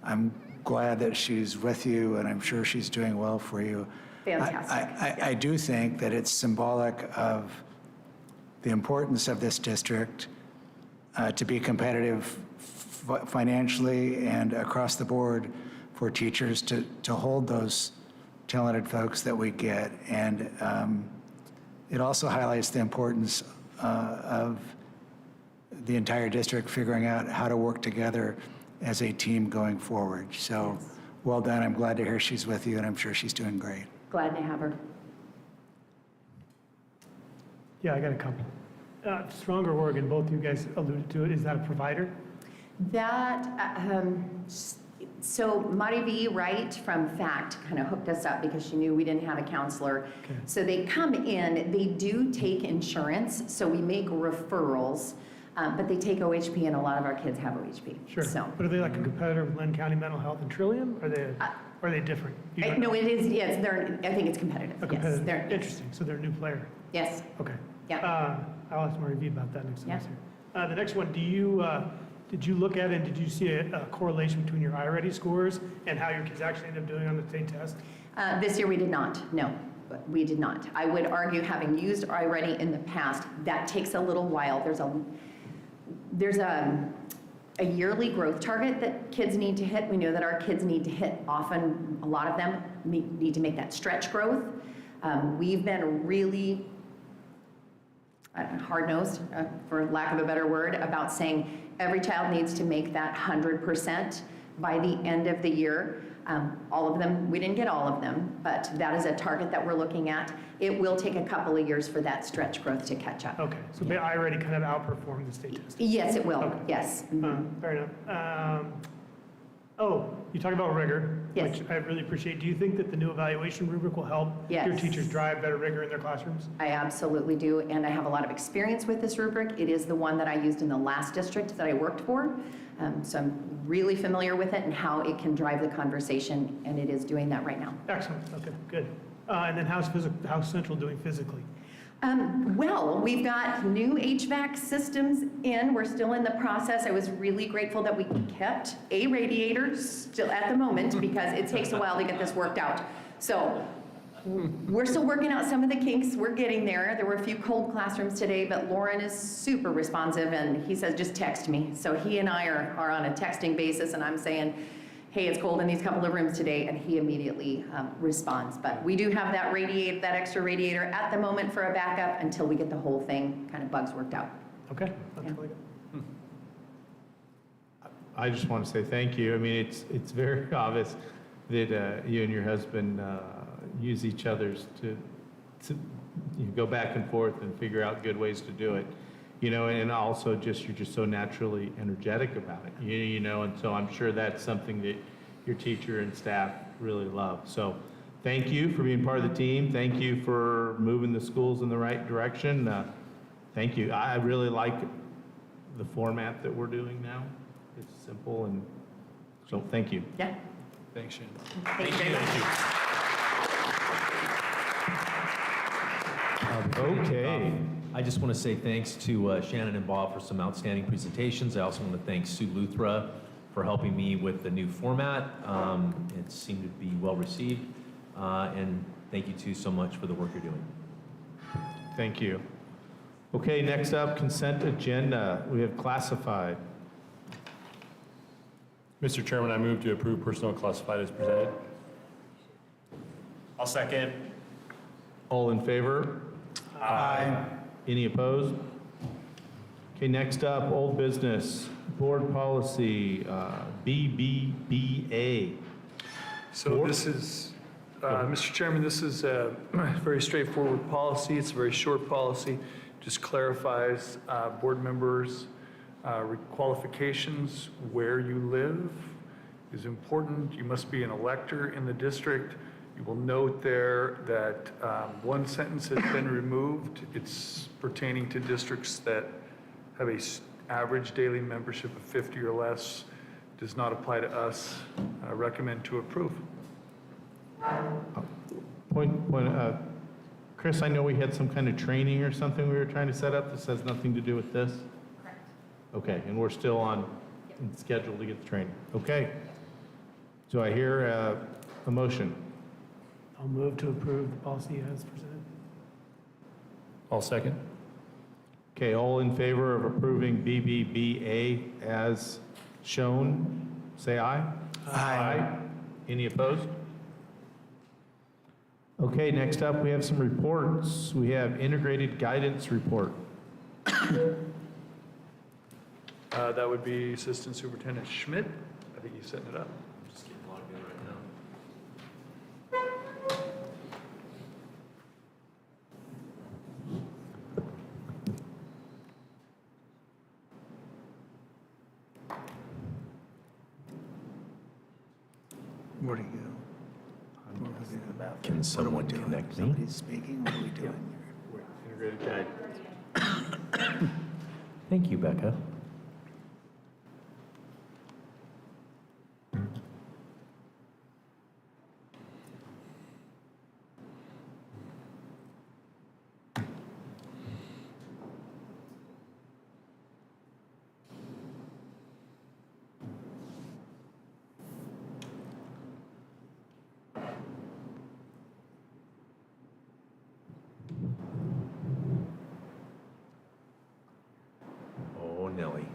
I'm glad that she's with you and I'm sure she's doing well for you. Fantastic. I do think that it's symbolic of the importance of this district to be competitive financially and across the board for teachers to hold those talented folks that we get. And it also highlights the importance of the entire district figuring out how to work together as a team going forward. So well done. I'm glad to hear she's with you, and I'm sure she's doing great. Glad to have her. Yeah, I got a couple. Stronger Oregon, both you guys alluded to it. Is that a provider? So Mari V. Wright from FACT kind of hooked us up because she knew we didn't have a counselor. Okay. So they come in, they do take insurance, so we make referrals, but they take OHP, and a lot of our kids have OHP. Sure. So. But are they like a competitor with Lynn County Mental Health and Trillium? Are they different? You don't know? No, it is, yes, I think it's competitive. A Yes, competitor. they're- Interesting. So they're a new player. Yes, Okay. yeah. I'll ask Mary V about that next Yeah. semester. The next one, did you look at it and did you see a correlation between your iReady scores and how your kids actually end up doing on the state test? This year we did not, no, we did not. I would argue, having used iReady in the past, that takes a little while. There's a yearly growth target that kids need to hit. We know that our kids need to hit often, a lot of them need to make that stretch growth. We've been really hard-nosed, for lack of a better word, about saying every child needs to make that 100% by the end of the year. All of them, we didn't get all of them, but that is a target that we're looking at. It will take a couple of years for that stretch growth to catch up. Okay, so I already kind of outperformed the state test. Yes, it will, Okay. yes. Fair enough. You talk about rigor, Yes. which I really appreciate. Do you think that the new evaluation rubric will help your Yes. teachers drive better rigor in their classrooms? I absolutely do, and I have a lot of experience with this rubric. It is the one that I used in the last district that I worked for, so I'm really familiar with it and how it can drive the conversation, and it is doing that right now. Excellent, okay, good. And then how's Central doing physically? Well, we've got new HVAC systems in. We're still in the process. I was really grateful that we kept a radiator still at the moment because it takes a while to get this worked out. So we're still working out some of the kinks. We're getting there. There were a few cold classrooms today, but Lauren is super responsive and he says, just text me. So he and I are on a texting basis and I'm saying, hey, it's cold in these couple of rooms today, and he immediately responds. But we do have that extra radiator at the moment for a backup until we get the whole thing kind of bugs worked out. Okay, that's really good. I just want to say thank you. I mean, it's very obvious that you and your husband use each other's to go back and forth and figure out good ways to do it. You know, and also you're just so naturally energetic about it, you know, and so I'm sure that's something that your teacher and staff really love. So thank you for being part of the team. Thank you for moving the schools in the right direction. Thank you. I really like the format that we're doing now. It's simple, and so thank you. Yeah. Thanks, Shannon. Thank you very much. Okay. I just want to say thanks to Shannon and Bob for some outstanding presentations. I also want to thank Sue Luthra for helping me with the new format. It seemed to be well received. And thank you two so much for the work you're doing. Thank you. Okay, next up, consent agenda. We have classified. Mr. Chairman, I move to approve personnel classified as presented. I'll second. All in favor? Aye. Any opposed? Okay, next up, old business, board policy, BBBA. So this is, Mr. Chairman, this is a very straightforward policy. It's a very short policy. Just clarifies board members' qualifications, where you live is important. You must be an elector in the district. You will note there that one sentence has been removed. It's pertaining to districts that have a average daily membership of 50 or less. Does not apply to us. I recommend to approve. Chris, I know we had some kind of training or something we were trying to set up. This has nothing to do with this? Correct. Okay, and we're still on schedule to get the training. Okay. Do I hear a motion? I'll move to approve the policy as presented. I'll second. Okay, all in favor of approving BBBA as shown, say aye. Aye. Any opposed? Okay, next up, we have some reports. We have integrated guidance report. That would be Assistant Superintendent Schmidt. I think he's setting it up. I'm just getting logged in right now. Where do you go? Can someone connect me? Somebody's speaking, what are we doing here? Integrated guide. Thank you, Becca. Oh, Nelly.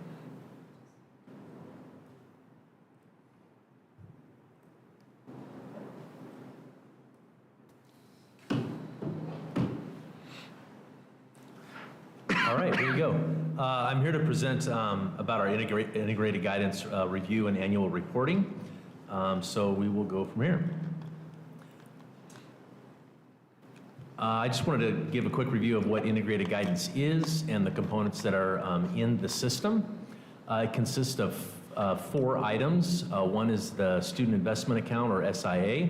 All right, here we go. I'm here to present about our integrated guidance review and annual reporting. So we will go from here. I just wanted to give a quick review of what integrated guidance is and the components that are in the system. It consists of 4 items. One is the Student Investment Account, or SIA.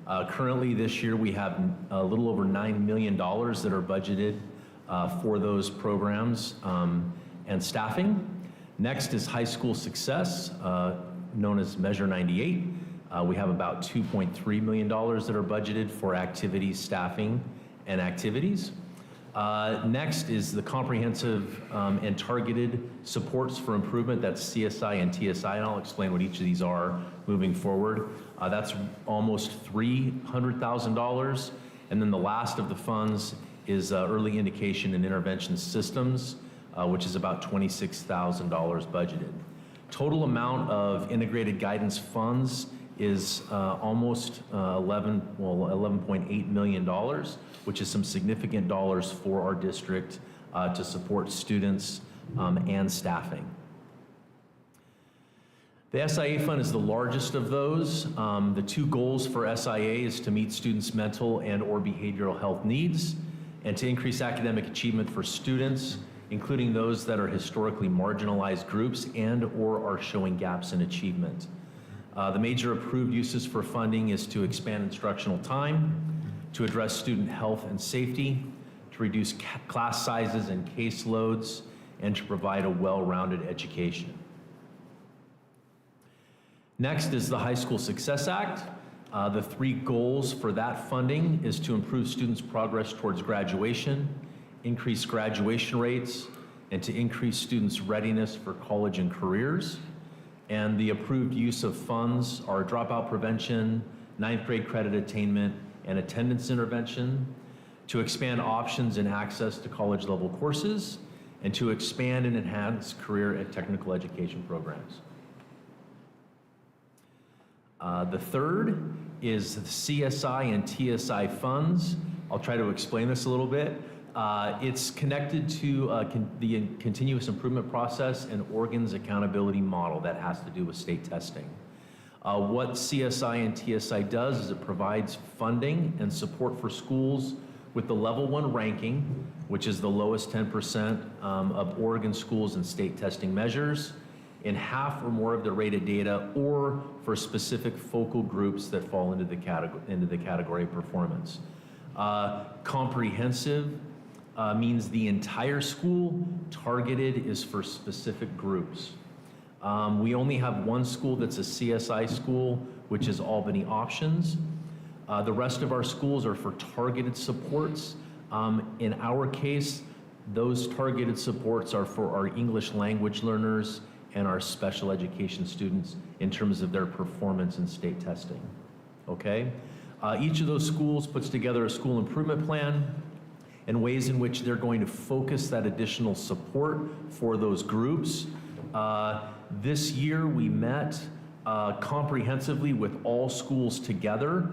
Currently this year we have a little over $9 million that are budgeted for those programs and staffing. Next is High School Success, known as Measure 98. We have about $2.3 million that are budgeted for activities, staffing, and activities. Next is the comprehensive and targeted supports for improvement. That's CSI and TSI, and I'll explain what each of these are moving forward. That's almost $300,000. And then the last of the funds is early indication and intervention systems, which is about $26,000 budgeted. Total amount of integrated guidance funds is almost $11.8 million, which is some significant dollars for our district to support students and staffing. The SIA fund is the largest of those. The two goals for SIA is to meet students' mental and or behavioral health needs and to increase academic achievement for students, including those that are historically marginalized groups and or are showing gaps in achievement. The major approved uses for funding is to expand instructional time, to address student health and safety, to reduce class sizes and caseloads, and to provide a well-rounded education. Next is the High School Success Act. The three goals for that funding is to improve students' progress towards graduation, increase graduation rates, and to increase students' readiness for college and careers. And the approved use of funds are dropout prevention, 9th grade credit attainment, and attendance intervention, to expand options and access to college level courses, and to expand and enhance career and technical education programs. The third is the CSI and TSI funds. I'll try to explain this a little bit. It's connected to the continuous improvement process and Oregon's accountability model that has to do with state testing. What CSI and TSI does is it provides funding and support for schools with the level 1 ranking, which is the lowest 10% of Oregon schools in state testing measures, in half or more of the rated data, or for specific focal groups that fall into the category of performance. Comprehensive means the entire school. Targeted is for specific groups. We only have one school that's a CSI school, which is Albany Options. The rest of our schools are for targeted supports. In our case, those targeted supports are for our English language learners and our special education students in terms of their performance in state testing, okay? Each of those schools puts together a school improvement plan and ways in which they're going to focus that additional support for those groups. This year we met comprehensively with all schools together.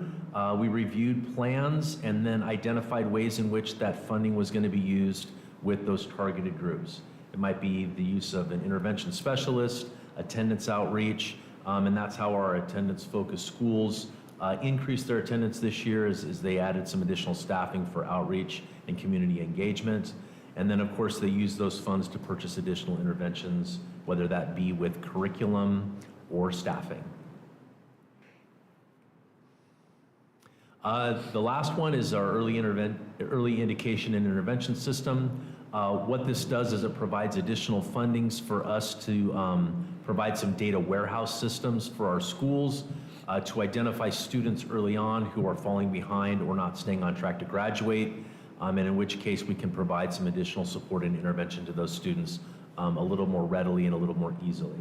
We reviewed plans and then identified ways in which that funding was going to be used with those targeted groups. It might be the use of an intervention specialist, attendance outreach, and that's how our attendance-focused schools increased their attendance this year as they added some additional staffing for outreach and community engagement. And then, of course, they use those funds to purchase additional interventions, whether that be with curriculum or staffing. The last one is our early indication and intervention system. What this does is it provides additional fundings for us to provide some data warehouse systems for our schools to identify students early on who are falling behind or not staying on track to graduate, and in which case we can provide some additional support and intervention to those students a little more readily and a little more easily.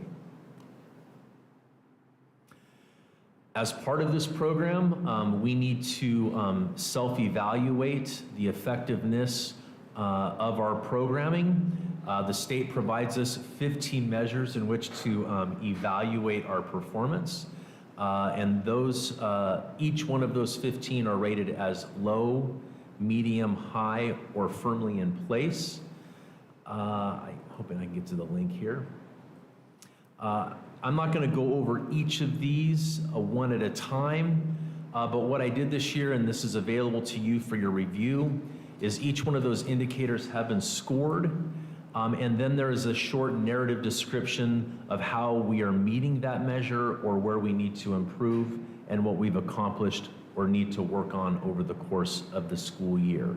As part of this program, we need to self-evaluate the effectiveness of our programming. The state provides us 15 measures in which to evaluate our performance. And those, each one of those 15 are rated as low, medium, high, or firmly in place. I'm hoping I can get to the link here. I'm not going to go over each of these one at a time, but what I did this year, and this is available to you for your review, is each one of those indicators have been scored, and then there is a short narrative description of how we are meeting that measure or where we need to improve and what we've accomplished or need to work on over the course of the school year.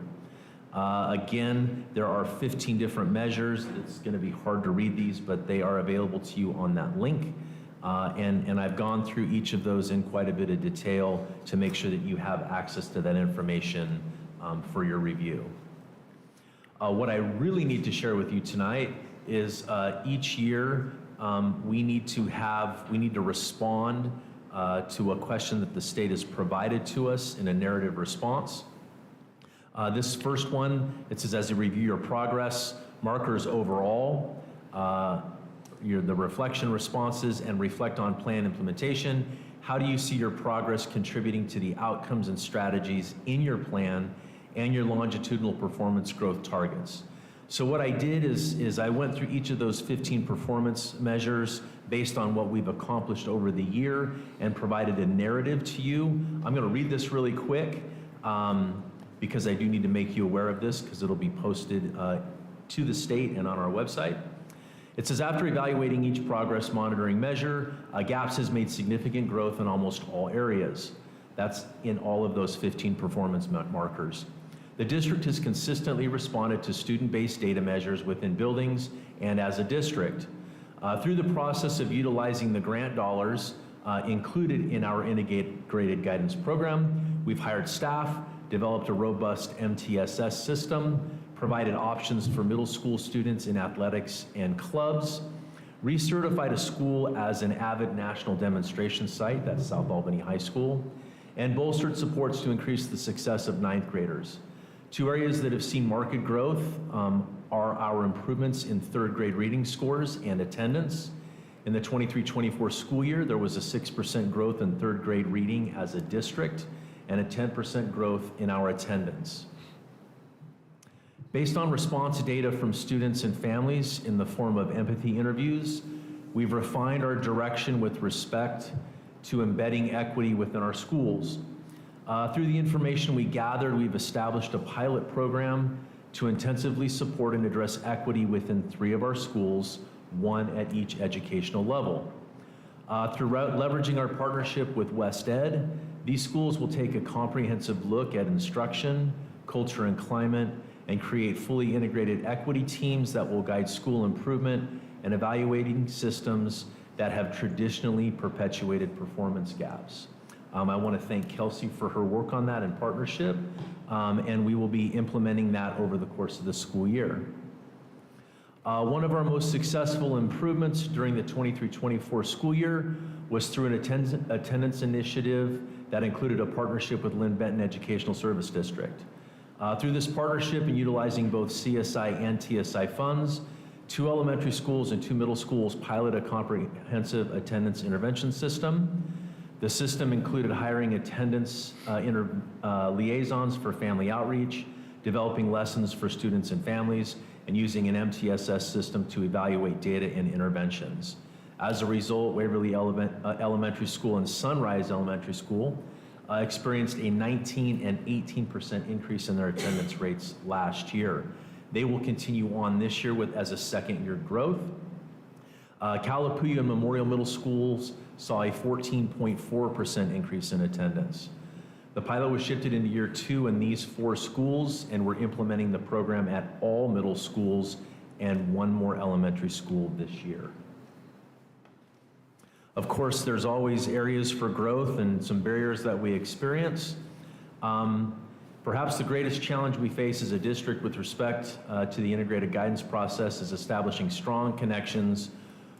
Again, there are 15 different measures. It's going to be hard to read these, but they are available to you on that link. And I've gone through each of those in quite a bit of detail to make sure that you have access to that information for your review. What I really need to share with you tonight is each year we need to respond to a question that the state has provided to us in a narrative response. This first one, it says, as you review your progress, markers overall, the reflection responses, and reflect on plan implementation. How do you see your progress contributing to the outcomes and strategies in your plan and your longitudinal performance growth targets? So what I did is I went through each of those 15 performance measures based on what we've accomplished over the year and provided a narrative to you. I'm going to read this really quick because I do need to make you aware of this because it'll be posted to the state and on our website. It says, after evaluating each progress monitoring measure, GAPS has made significant growth in almost all areas. That's in all of those 15 performance markers. The district has consistently responded to student-based data measures within buildings and as a district. Through the process of utilizing the grant dollars included in our integrated guidance program, we've hired staff, developed a robust MTSS system, provided options for middle school students in athletics and clubs, recertified a school as an avid national demonstration site, that's South Albany High School, and bolstered supports to increase the success of ninth graders. Two areas that have seen market growth are our improvements in third grade reading scores and attendance. In the 23-24 school year, there was a 6% growth in third grade reading as a district and a 10% growth in our attendance. Based on response data from students and families in the form of empathy interviews, we've refined our direction with respect to embedding equity within our schools. Through the information we gathered, we've established a pilot program to intensively support and address equity within 3 of our schools, 1 at each educational level. Through leveraging our partnership with West Ed, these schools will take a comprehensive look at instruction, culture and climate, and create fully integrated equity teams that will guide school improvement and evaluating systems that have traditionally perpetuated performance gaps. I want to thank Kelsey for her work on that in partnership, and we will be implementing that over the course of the school year. One of our most successful improvements during the 23-24 school year was through an attendance initiative that included a partnership with Lynn Benton Educational Service District. Through this partnership and utilizing both CSI and TSI funds, 2 elementary schools and 2 middle schools pilot a comprehensive attendance intervention system. The system included hiring attendance liaisons for family outreach, developing lessons for students and families, and using an MTSS system to evaluate data and interventions. As a result, Waverly Elementary School and Sunrise Elementary School experienced a 19% and 18% increase in their attendance rates last year. They will continue on this year as a second-year growth. Calapooya and Memorial Middle Schools saw a 14.4% increase in attendance. The pilot was shifted into year 2 in these 4 schools, and we're implementing the program at all middle schools and 1 more elementary school this year. Of course, there's always areas for growth and some barriers that we experience. Perhaps the greatest challenge we face as a district with respect to the integrated guidance process is establishing strong connections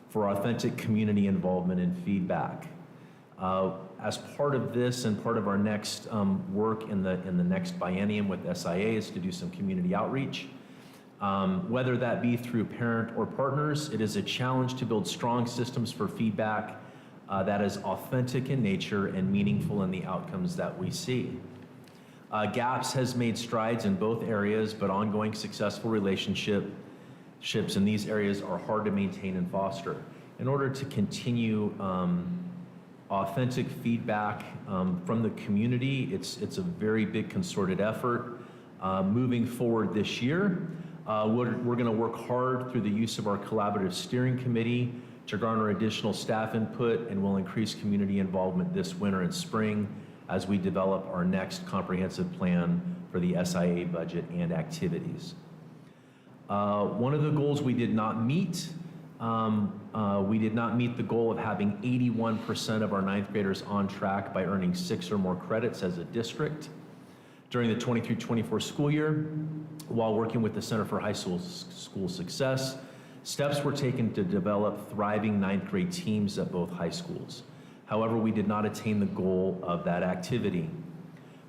for authentic community involvement and feedback. As part of this and part of our next work in the next biennium with SIA is to do some community outreach. Whether that be through parent or partners, it is a challenge to build strong systems for feedback that is authentic in nature and meaningful in the outcomes that we see. GAPS has made strides in both areas, but ongoing successful relationships in these areas are hard to maintain and foster. In order to continue authentic feedback from the community, it's a very big concerted effort. Moving forward this year, we're going to work hard through the use of our collaborative steering committee to garner additional staff input, and we'll increase community involvement this winter and spring as we develop our next comprehensive plan for the SIA budget and activities. One of the goals we did not meet, the goal of having 81% of our ninth graders on track by earning 6 or more credits as a district. During the 23-24 school year, while working with the Center for High School Success, steps were taken to develop thriving ninth grade teams at both high schools. However, we did not attain the goal of that activity.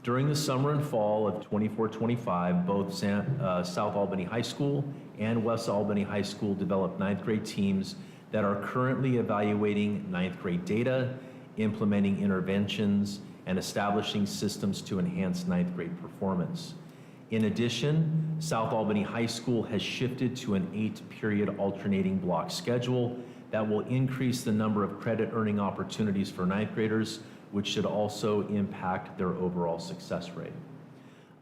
During the summer and fall of 24-25, both South Albany High School and West Albany High School developed ninth grade teams that are currently evaluating ninth grade data, implementing interventions, and establishing systems to enhance ninth grade performance. In addition, South Albany High School has shifted to an 8-period alternating block schedule that will increase the number of credit earning opportunities for ninth graders, which should also impact their overall success rate.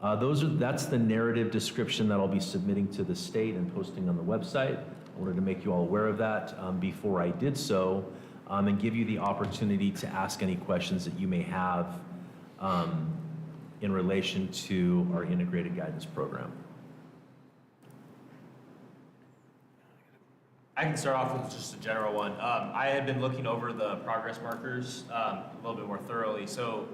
That's the narrative description that I'll be submitting to the state and posting on the website. I wanted to make you all aware of that before I did so, and give you the opportunity to ask any questions that you may have in relation to our integrated guidance program. I can start off with just a general one. I had been looking over the progress markers a little bit more thoroughly. So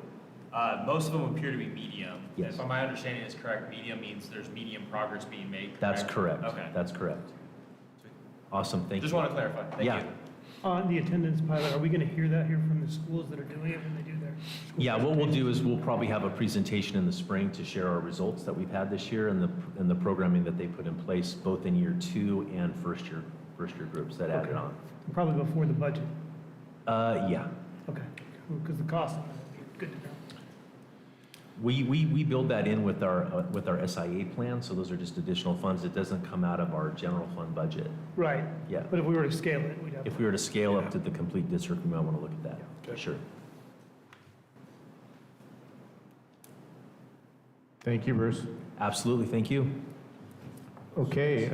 most of them appear to be medium. Yes. If my understanding is correct, medium means there's medium progress being made. That's correct. Okay. That's correct. Awesome, thank you. Just want to clarify. Thank Yeah. you. On the attendance pilot, are we going to hear that here from the schools that are doing it when they do their school Yeah, what we'll do presentations? is we'll probably have a presentation in the spring to share our results that we've had this year and the programming that they put in place both in year 2 and first year groups that added Okay. on. Probably before the budget. Yeah. Okay, because the cost of that would be good to know. We build that in with our SIA plan, so those are just additional funds. It doesn't come out of our general fund budget. Right. Yeah. But if we were to scale it, we'd have. If we were to scale up to the complete district, we might want to look at that. Yeah. Sure. Thank you, Bruce. Absolutely, thank you. Okay,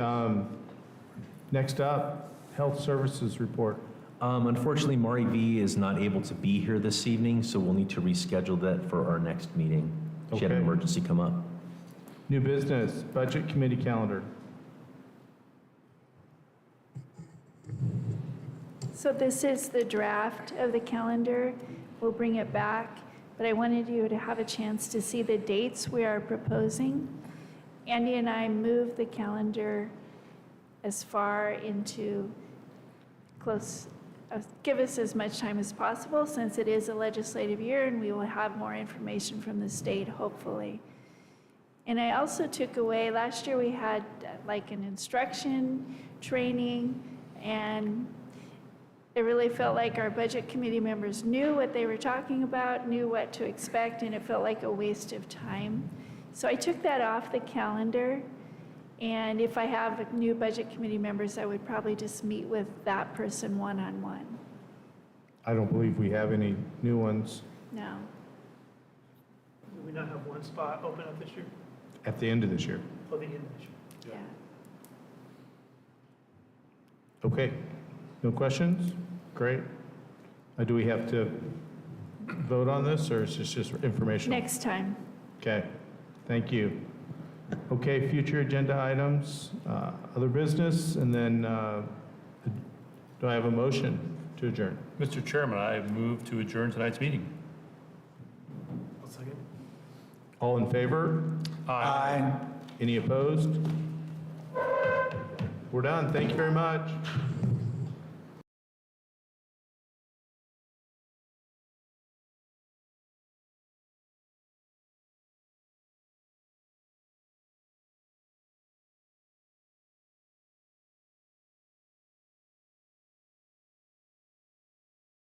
next up, Health Services Report. Unfortunately, Mari V is not able to be here this evening, so we'll need to reschedule that for our next meeting. She had an Okay. emergency come up. New business, Budget Committee calendar. So this is the draft of the calendar. We'll bring it back, but I wanted you to have a chance to see the dates we are proposing. Andy and I moved the calendar as far into give us as much time as possible since it is a legislative year and we will have more information from the state, hopefully. And I also took away, last year we had like an instruction training, and it really felt like our budget committee members knew what they were talking about, knew what to expect, and it felt like a waste of time. So I took that off the calendar, and if I have new budget committee members, I would probably just meet with that person one-on-one. I don't believe we have any new ones No. Do we not have one spot open up this year? at the end of this year. Till the end of this year? Yeah. Okay, no questions? Great. Do we have to vote on this, or is this just informational? Next time. Okay, thank you. Okay, future agenda items, other business, and then do I have a motion to adjourn? Mr. Chairman, I move to adjourn tonight's meeting. One second. All in favor? Aye. Any opposed? We're done. Thank you very much.